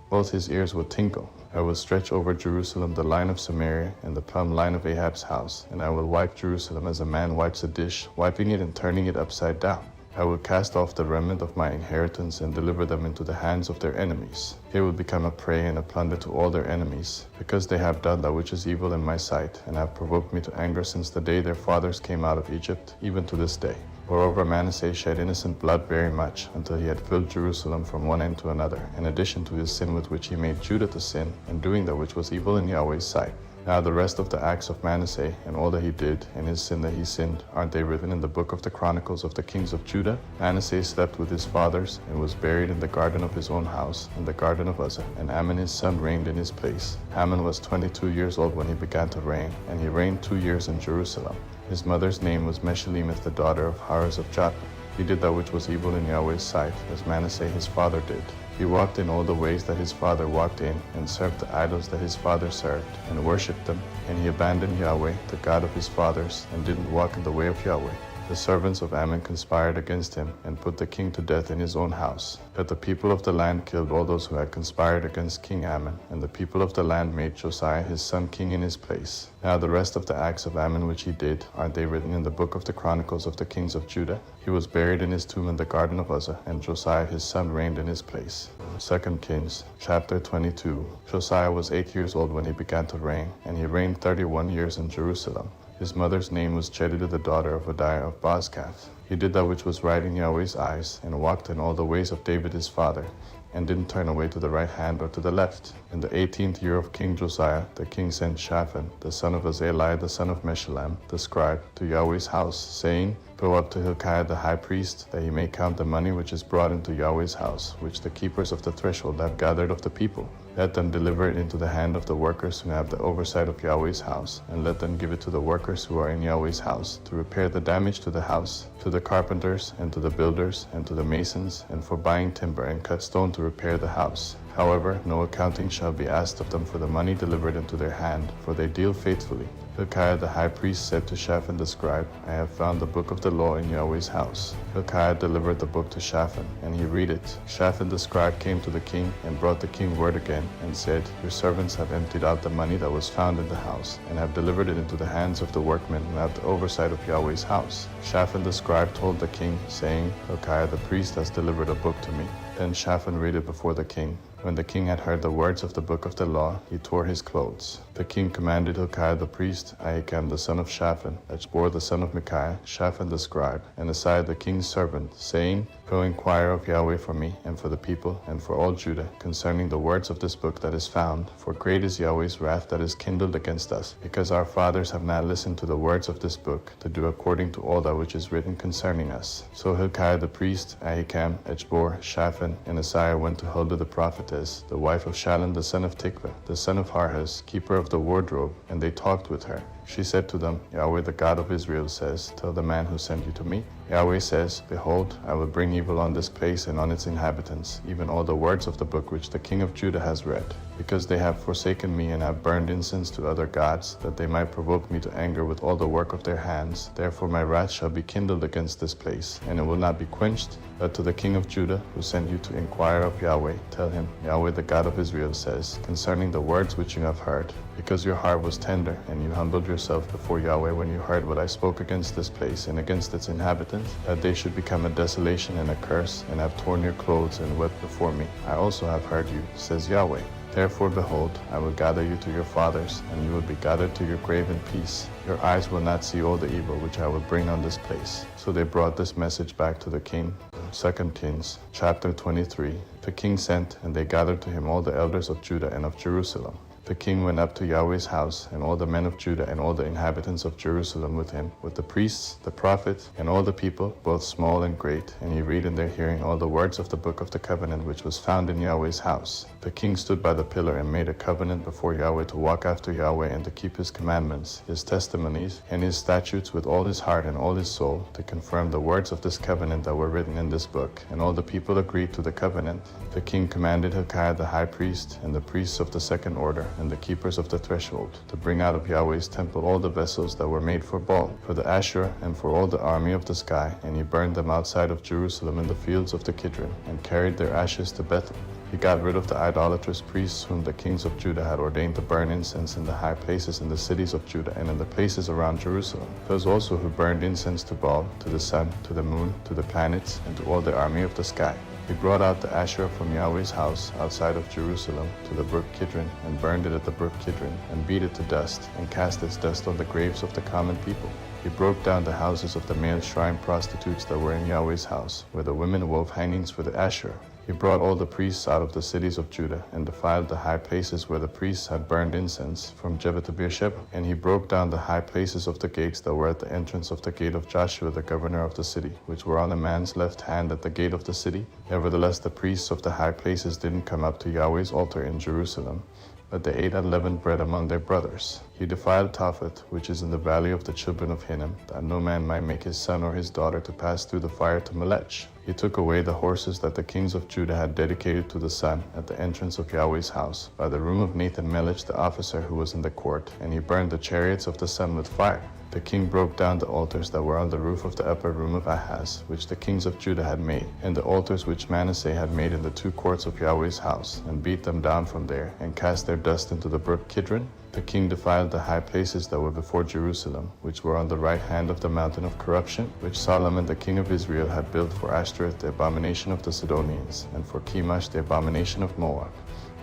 Speaker 1: both his ears will tingle. I will stretch over Jerusalem the line of Samaria and the plumb line of Ahab's house, and I will wipe Jerusalem as a man wipes a dish, wiping it and turning it upside down. I will cast off the remnant of my inheritance and deliver them into the hands of their enemies. They will become a prey and a plunder to all their enemies, because they have done that which is evil in my sight, and have provoked me to anger since the day their fathers came out of Egypt, even to this day. Moreover, Manasseh shed innocent blood very much, until he had filled Jerusalem from one end to another, in addition to his sin with which he made Judah to sin, and doing that which was evil in Yahweh's sight. Now the rest of the acts of Manasseh, and all that he did, and his sin that he sinned, aren't they written in the book of the Chronicles of the kings of Judah? Manasseh slept with his fathers, and was buried in the garden of his own house, in the garden of Uzzah, and Amon his son reigned in his place. Amon was 22 years old when he began to reign, and he reigned 2 years in Jerusalem. His mother's name was Meshullemeth, the daughter of Haruz of Jotbah. He did that which was evil in Yahweh's sight, as Manasseh his father did. He walked in all the ways that his father walked in, and served the idols that his father served, and worshipped them. And he abandoned Yahweh, the God of his fathers, and didn't walk in the way of Yahweh. The servants of Ammon conspired against him, and put the king to death in his own house. But the people of the land killed all those who had conspired against King Ammon, and the people of the land made Josiah his son king in his place. Now the rest of the acts of Ammon which he did, aren't they written in the book of the Chronicles of the kings of Judah? He was buried in his tomb in the garden of Uzzah, and Josiah his son reigned in his place. 2 Kings chapter 22. Josiah was 8 years old when he began to reign, and he reigned 31 years in Jerusalem. His mother's name was Jedidah, the daughter of Hodiah of Bozkath. He did that which was right in Yahweh's eyes, and walked in all the ways of David his father, and didn't turn away to the right hand or to the left. In the 18th year of King Josiah, the king sent Shaphan, the son of Azaliah, the son of Meshullam, the scribe, to Yahweh's house, saying, Go up to Hilkiah the high priest, that he may count the money which is brought into Yahweh's house, which the keepers of the threshold have gathered of the people. Let them deliver it into the hand of the workers who have the oversight of Yahweh's house, and let them give it to the workers who are in Yahweh's house, to repair the damage to the house, to the carpenters, and to the builders, and to the masons, and for buying timber and cut stone to repair the house. However, no accounting shall be asked of them for the money delivered into their hand, for they deal faithfully. Hilkiah the high priest said to Shaphan the scribe, I have found the book of the law in Yahweh's house. Hilkiah delivered the book to Shaphan, and he read it. Shaphan the scribe came to the king, and brought the king word again, and said, Your servants have emptied out the money that was found in the house, and have delivered it into the hands of the workmen who have the oversight of Yahweh's house. Shaphan the scribe told the king, saying, Hilkiah the priest has delivered a book to me. Then Shaphan read it before the king. When the king had heard the words of the book of the law, he tore his clothes. The king commanded Hilkiah the priest, Ahikam the son of Shaphan, Achbor the son of Micaiah, Shaphan the scribe, and Asaiah the king's servant, saying, Go inquire of Yahweh for me, and for the people, and for all Judah, concerning the words of this book that is found. For great is Yahweh's wrath that is kindled against us, because our fathers have not listened to the words of this book, to do according to all that which is written concerning us. So Hilkiah the priest, Ahikam, Achbor, Shaphan, and Asaiah went to Huldah the prophetess, the wife of Shallum the son of Tikvah, the son of Harhas, keeper of the wardrobe, and they talked with her. She said to them, Yahweh the God of Israel says, Tell the man who sent you to me. Yahweh says, Behold, I will bring evil on this place and on its inhabitants, even all the words of the book which the king of Judah has read, because they have forsaken me and have burned incense to other gods, that they might provoke me to anger with all the work of their hands. Therefore my wrath shall be kindled against this place, and it will not be quenched. But to the king of Judah, who sent you to inquire of Yahweh, tell him, Yahweh the God of Israel says, concerning the words which you have heard, because your heart was tender, and you humbled yourself before Yahweh when you heard what I spoke against this place and against its inhabitants, that they should become a desolation and a curse, and have torn your clothes and wept before me. I also have heard you, says Yahweh. Therefore, behold, I will gather you to your fathers, and you will be gathered to your grave in peace. Your eyes will not see all the evil which I will bring on this place. So they brought this message back to the king. 2 Kings chapter 23. The king sent, and they gathered to him all the elders of Judah and of Jerusalem. The king went up to Yahweh's house, and all the men of Judah and all the inhabitants of Jerusalem with him, with the priests, the prophets, and all the people, both small and great. And he read in their hearing all the words of the book of the covenant which was found in Yahweh's house. The king stood by the pillar and made a covenant before Yahweh to walk after Yahweh and to keep his commandments, his testimonies, and his statutes with all his heart and all his soul, to confirm the words of this covenant that were written in this book. And all the people agreed to the covenant. The king commanded Hilkiah the high priest, and the priests of the second order, and the keepers of the threshold, to bring out of Yahweh's temple all the vessels that were made for Baal, for the Asherah, and for all the army of the sky. And he burned them outside of Jerusalem in the fields of the Kidron, and carried their ashes to Bethel. He got rid of the idolatrous priests whom the kings of Judah had ordained to burn incense in the high places in the cities of Judah and in the places around Jerusalem. Those also who burned incense to Baal, to the sun, to the moon, to the planets, and to all the army of the sky. He brought out the Asherah from Yahweh's house outside of Jerusalem to the brook Kidron, and burned it at the brook Kidron, and beat it to dust, and cast its dust on the graves of the common people. He broke down the houses of the male shrine prostitutes that were in Yahweh's house, where the women wove hangings for the Asherah. He brought all the priests out of the cities of Judah, and defiled the high places where the priests had burned incense, from Jebeh to Beersheba. And he broke down the high places of the gates that were at the entrance of the gate of Joshua the governor of the city, which were on a man's left hand at the gate of the city. Nevertheless, the priests of the high places didn't come up to Yahweh's altar in Jerusalem, but they ate unleavened bread among their brothers. He defiled Tophet, which is in the valley of the children of Hinnom, that no man might make his son or his daughter to pass through the fire to Melech. He took away the horses that the kings of Judah had dedicated to the sun at the entrance of Yahweh's house, by the room of Nathan Melech the officer who was in the court, and he burned the chariots of the sun with fire. The king broke down the altars that were on the roof of the upper room of Ahaz, which the kings of Judah had made, and the altars which Manasseh had made in the two courts of Yahweh's house, and beat them down from there, and cast their dust into the brook Kidron. The king defiled the high places that were before Jerusalem, which were on the right hand of the mountain of corruption, which Solomon the king of Israel had built for Ashtoreth the abomination of the Sidonians, and for Chemosh the abomination of Moab,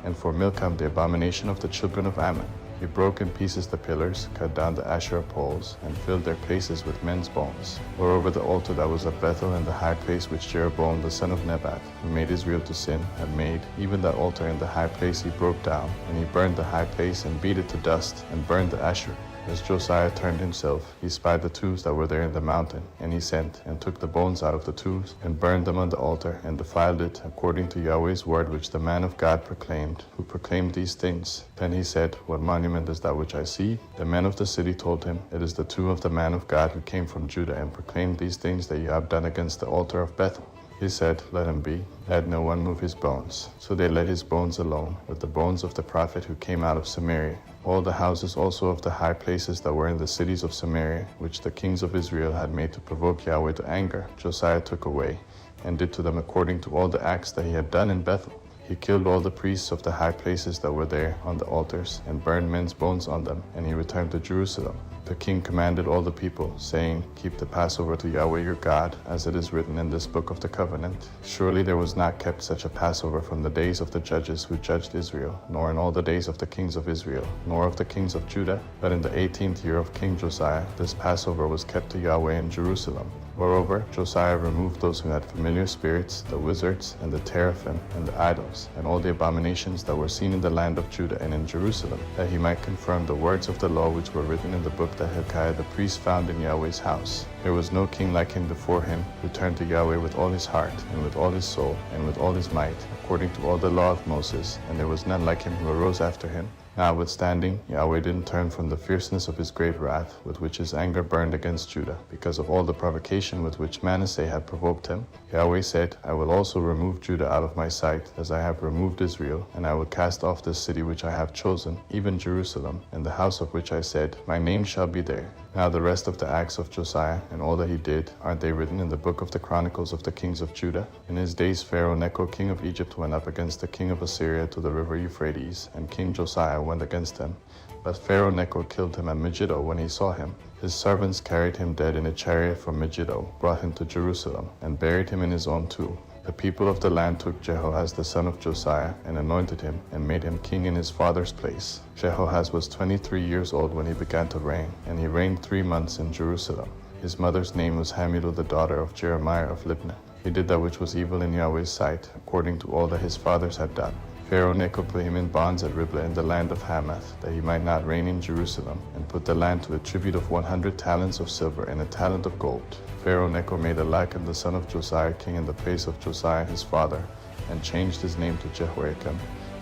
Speaker 1: and for Milcom the abomination of the children of Ammon. He broke in pieces the pillars, cut down the Asherah poles, and filled their places with men's bones. Moreover, the altar that was at Bethel and the high place which Jeroboam the son of Nebat, who made Israel to sin, had made, even that altar in the high place he broke down, and he burned the high place and beat it to dust, and burned the Asherah. As Josiah turned himself, he spied the tombs that were there in the mountain, and he sent, and took the bones out of the tombs, and burned them on the altar, and defiled it, according to Yahweh's word which the man of God proclaimed, who proclaimed these things. Then he said, What monument is that which I see? The men of the city told him, It is the tomb of the man of God who came from Judah, and proclaimed these things that you have done against the altar of Bethel. He said, Let him be. Let no one move his bones. So they let his bones alone, with the bones of the prophet who came out of Samaria. All the houses also of the high places that were in the cities of Samaria, which the kings of Israel had made to provoke Yahweh to anger, Josiah took away, and did to them according to all the acts that he had done in Bethel. He killed all the priests of the high places that were there on the altars, and burned men's bones on them, and he returned to Jerusalem. The king commanded all the people, saying, Keep the Passover to Yahweh your God, as it is written in this book of the covenant. Surely there was not kept such a Passover from the days of the judges who judged Israel, nor in all the days of the kings of Israel, nor of the kings of Judah. But in the 18th year of King Josiah, this Passover was kept to Yahweh in Jerusalem. Moreover, Josiah removed those who had familiar spirits, the wizards, and the teraphim, and the idols, and all the abominations that were seen in the land of Judah and in Jerusalem, that he might confirm the words of the law which were written in the book that Hilkiah the priest found in Yahweh's house. There was no king like him before him, who turned to Yahweh with all his heart, and with all his soul, and with all his might, according to all the law of Moses, and there was none like him who arose after him. Notwithstanding, Yahweh didn't turn from the fierceness of his great wrath, with which his anger burned against Judah, because of all the provocation with which Manasseh had provoked him. Yahweh said, I will also remove Judah out of my sight, as I have removed Israel, and I will cast off this city which I have chosen, even Jerusalem, and the house of which I said, My name shall be there. Now the rest of the acts of Josiah, and all that he did, aren't they written in the book of the Chronicles of the kings of Judah? In his days Pharaoh Necho king of Egypt went up against the king of Assyria to the river Euphrates, and King Josiah went against him. But Pharaoh Necho killed him at Megiddo when he saw him. His servants carried him dead in a chariot from Megiddo, brought him to Jerusalem, and buried him in his own tomb. The people of the land took Jehoahaz the son of Josiah, and anointed him, and made him king in his father's place. Jehoahaz was 23 years old when he began to reign, and he reigned 3 months in Jerusalem. His mother's name was Hamuel the daughter of Jeremiah of Libnah. He did that which was evil in Yahweh's sight, according to all that his fathers had done. Pharaoh Necho put him in bonds at Riblah in the land of Hamath, that he might not reign in Jerusalem, and put the land to a tribute of 100 talents of silver and a talent of gold. Pharaoh Necho made Elakam the son of Josiah king in the place of Josiah his father, and changed his name to Jehoiakim.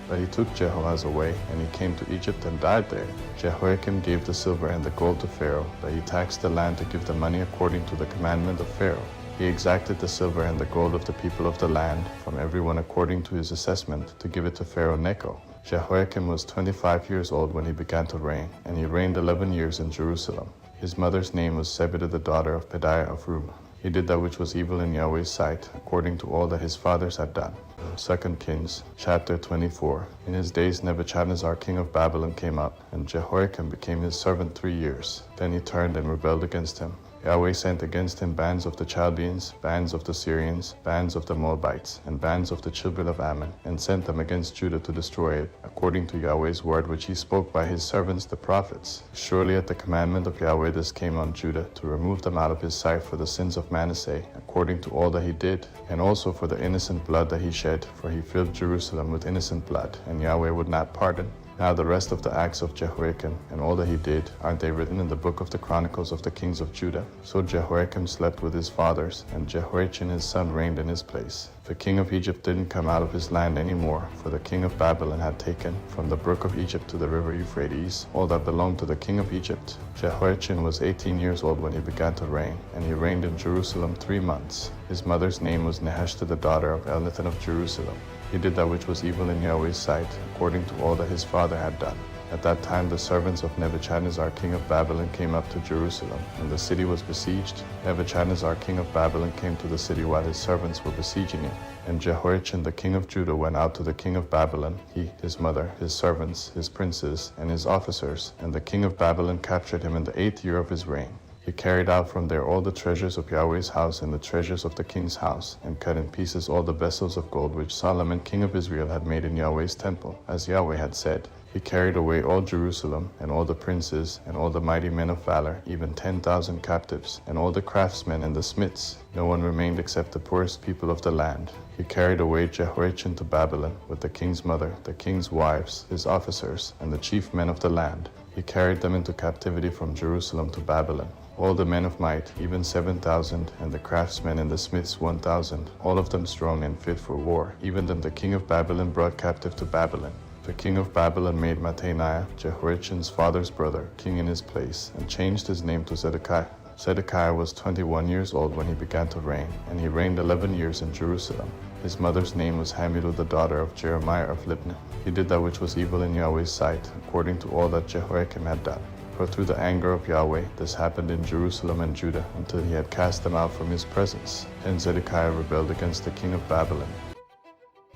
Speaker 1: But he took Jehoahaz away, and he came to Egypt and died there. Jehoiakim gave the silver and the gold to Pharaoh, but he taxed the land to give the money according to the commandment of Pharaoh. He exacted the silver and the gold of the people of the land, from everyone according to his assessment, to give it to Pharaoh Necho. Jehoiakim was 25 years old when he began to reign, and he reigned 11 years in Jerusalem. His mother's name was Zebidah the daughter of Pedaiah of Rumah. He did that which was evil in Yahweh's sight, according to all that his fathers had done. 2 Kings chapter 24. In his days Nebuchadnezzar king of Babylon came up, and Jehoiakim became his servant 3 years. Then he turned and rebelled against him. Yahweh sent against him bands of the Chaldeans, bands of the Syrians, bands of the Moabites, and bands of the children of Ammon, and sent them against Judah to destroy it, according to Yahweh's word which he spoke by his servants the prophets. Surely at the commandment of Yahweh this came on Judah, to remove them out of his sight for the sins of Manasseh, according to all that he did, and also for the innocent blood that he shed, for he filled Jerusalem with innocent blood, and Yahweh would not pardon. Now the rest of the acts of Jehoiakim and all that he did, aren't they written in the book of the Chronicles of the kings of Judah? So Jehoiakim slept with his fathers, and Jehoiachin his son reigned in his place. The king of Egypt didn't come out of his land any more, for the king of Babylon had taken, from the brook of Egypt to the river Euphrates, all that belonged to the king of Egypt. Jehoiachin was 18 years old when he began to reign, and he reigned in Jerusalem 3 months. His mother's name was Nehushta, the daughter of Elnathan of Jerusalem. He did that which was evil in Yahweh's sight, according to all that his father had done. At that time the servants of Nebuchadnezzar king of Babylon came up to Jerusalem, and the city was besieged. Nebuchadnezzar king of Babylon came to the city while his servants were besieging it. And Jehoiachin the king of Judah went out to the king of Babylon, he, his mother, his servants, his princes, and his officers, and the king of Babylon captured him in the 8th year of his reign. He carried out from there all the treasures of Yahweh's house and the treasures of the king's house, and cut in pieces all the vessels of gold which Solomon king of Israel had made in Yahweh's temple, as Yahweh had said. He carried away all Jerusalem, and all the princes, and all the mighty men of valor, even 10,000 captives, and all the craftsmen and the smiths. No one remained except the poorest people of the land. He carried away Jehoiachin to Babylon, with the king's mother, the king's wives, his officers, and the chief men of the land. He carried them into captivity from Jerusalem to Babylon. All the men of might, even 7,000, and the craftsmen and the smiths 1,000, all of them strong and fit for war. Even them the king of Babylon brought captive to Babylon. The king of Babylon made Mattaniah, Jehoiachin's father's brother, king in his place, and changed his name to Zedekiah. Zedekiah was 21 years old when he began to reign, and he reigned 11 years in Jerusalem. His mother's name was Hamilu, the daughter of Jeremiah of Libnah. He did that which was evil in Yahweh's sight, according to all that Jehoiakim had done. For through the anger of Yahweh, this happened in Jerusalem and Judah, until he had cast them out from his presence. Then Zedekiah rebelled against the king of Babylon.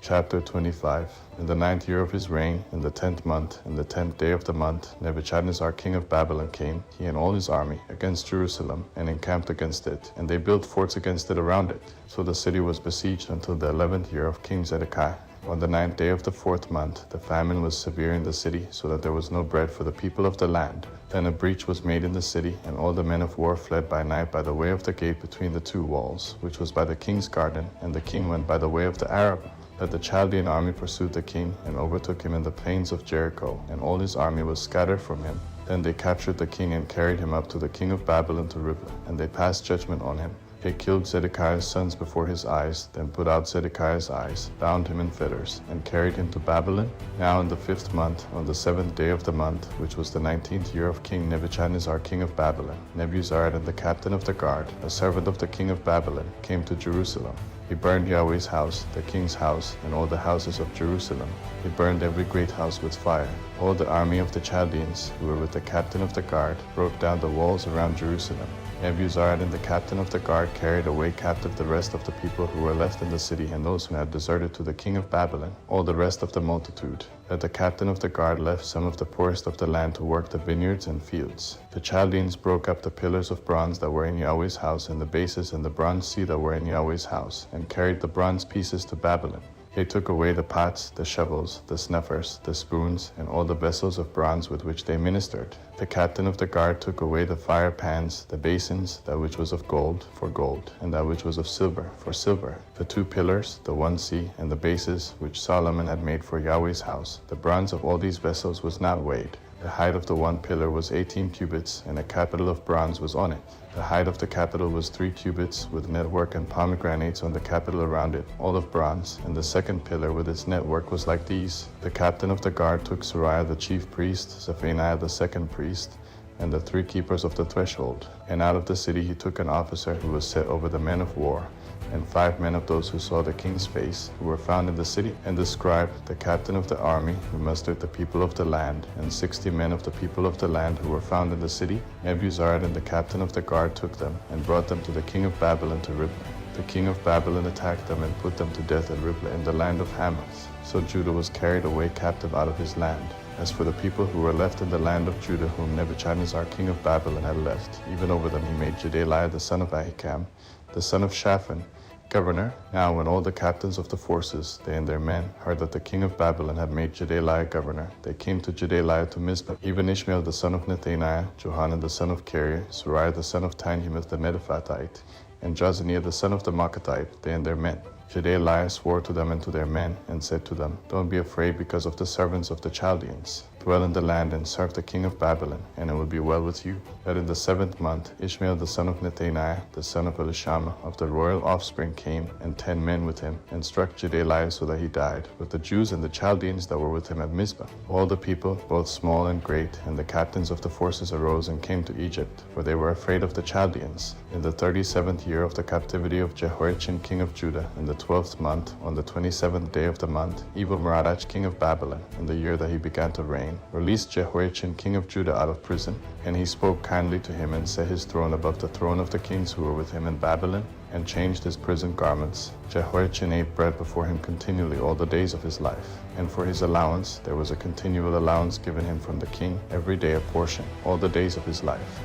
Speaker 1: Chapter 25. In the 9th year of his reign, in the 10th month, in the 10th day of the month, Nebuchadnezzar king of Babylon came, he and all his army, against Jerusalem, and encamped against it, and they built forts against it around it. So the city was besieged until the 11th year of King Zedekiah. On the 9th day of the 4th month, the famine was severe in the city, so that there was no bread for the people of the land. Then a breach was made in the city, and all the men of war fled by night by the way of the gate between the 2 walls, which was by the king's garden, and the king went by the way of the Arabah. That the Chaldean army pursued the king, and overtook him in the plains of Jericho, and all his army was scattered from him. Then they captured the king and carried him up to the king of Babylon to Riblah, and they passed judgment on him. They killed Zedekiah's sons before his eyes, then put out Zedekiah's eyes, bound him in fetters, and carried him to Babylon. Now in the 5th month, on the 7th day of the month, which was the 19th year of King Nebuchadnezzar king of Babylon, Nebuzaradan the captain of the guard, a servant of the king of Babylon, came to Jerusalem. He burned Yahweh's house, the king's house, and all the houses of Jerusalem. He burned every great house with fire. All the army of the Chaldeans, who were with the captain of the guard, broke down the walls around Jerusalem. Nebuzaradan the captain of the guard carried away captive the rest of the people who were left in the city, and those who had deserted to the king of Babylon, all the rest of the multitude. That the captain of the guard left some of the poorest of the land to work the vineyards and fields. The Chaldeans broke up the pillars of bronze that were in Yahweh's house, and the bases and the bronze sea that were in Yahweh's house, and carried the bronze pieces to Babylon. They took away the pots, the shovels, the snuffers, the spoons, and all the vessels of bronze with which they ministered. The captain of the guard took away the fire pans, the basins, that which was of gold, for gold, and that which was of silver, for silver. The 2 pillars, the 1 sea, and the bases which Solomon had made for Yahweh's house. The bronze of all these vessels was not weighed. The height of the 1 pillar was 18 cubits, and a capital of bronze was on it. The height of the capital was 3 cubits, with network and pomegranates on the capital around it, all of bronze, and the 2nd pillar with its network was like these. The captain of the guard took Sariah the chief priest, Zephaniah the 2nd priest, and the 3 keepers of the threshold. And out of the city he took an officer who was set over the men of war, and 5 men of those who saw the king's face, who were found in the city, and the scribe, the captain of the army, who mustered the people of the land, and 60 men of the people of the land who were found in the city. Nebuzaradan, the captain of the guard, took them, and brought them to the king of Babylon to Riblah. The king of Babylon attacked them and put them to death at Riblah in the land of Hamath. So Judah was carried away captive out of his land. As for the people who were left in the land of Judah, whom Nebuchadnezzar king of Babylon had left, even over them he made Gedaliah the son of Ahikam, the son of Shaphan, governor. Now when all the captains of the forces, they and their men, heard that the king of Babylon had made Gedaliah governor, they came to Gedaliah to Mizpah. Even Ishmael the son of Nethaniah, Johanan the son of Kareah, Sariah the son of Tanhumeth the Netophathite, and Jazaniah the son of the Maaccathite, they and their men. Gedaliah swore to them and to their men, and said to them, Don't be afraid because of the servants of the Chaldeans. Dwell in the land and serve the king of Babylon, and it will be well with you. That in the 7th month, Ishmael the son of Nethaniah, the son of Elishama, of the royal offspring came, and 10 men with him, and struck Gedaliah so that he died, with the Jews and the Chaldeans that were with him at Mizpah. All the people, both small and great, and the captains of the forces arose and came to Egypt, for they were afraid of the Chaldeans. In the 37th year of the captivity of Jehoiachin king of Judah, in the 12th month, on the 27th day of the month, Evil-Merodach king of Babylon, in the year that he began to reign, released Jehoiachin king of Judah out of prison, and he spoke kindly to him and set his throne above the throne of the kings who were with him in Babylon, and changed his prison garments. Jehoiachin ate bread before him continually all the days of his life, and for his allowance there was a continual allowance given him from the king, every day a portion, all the days of his life.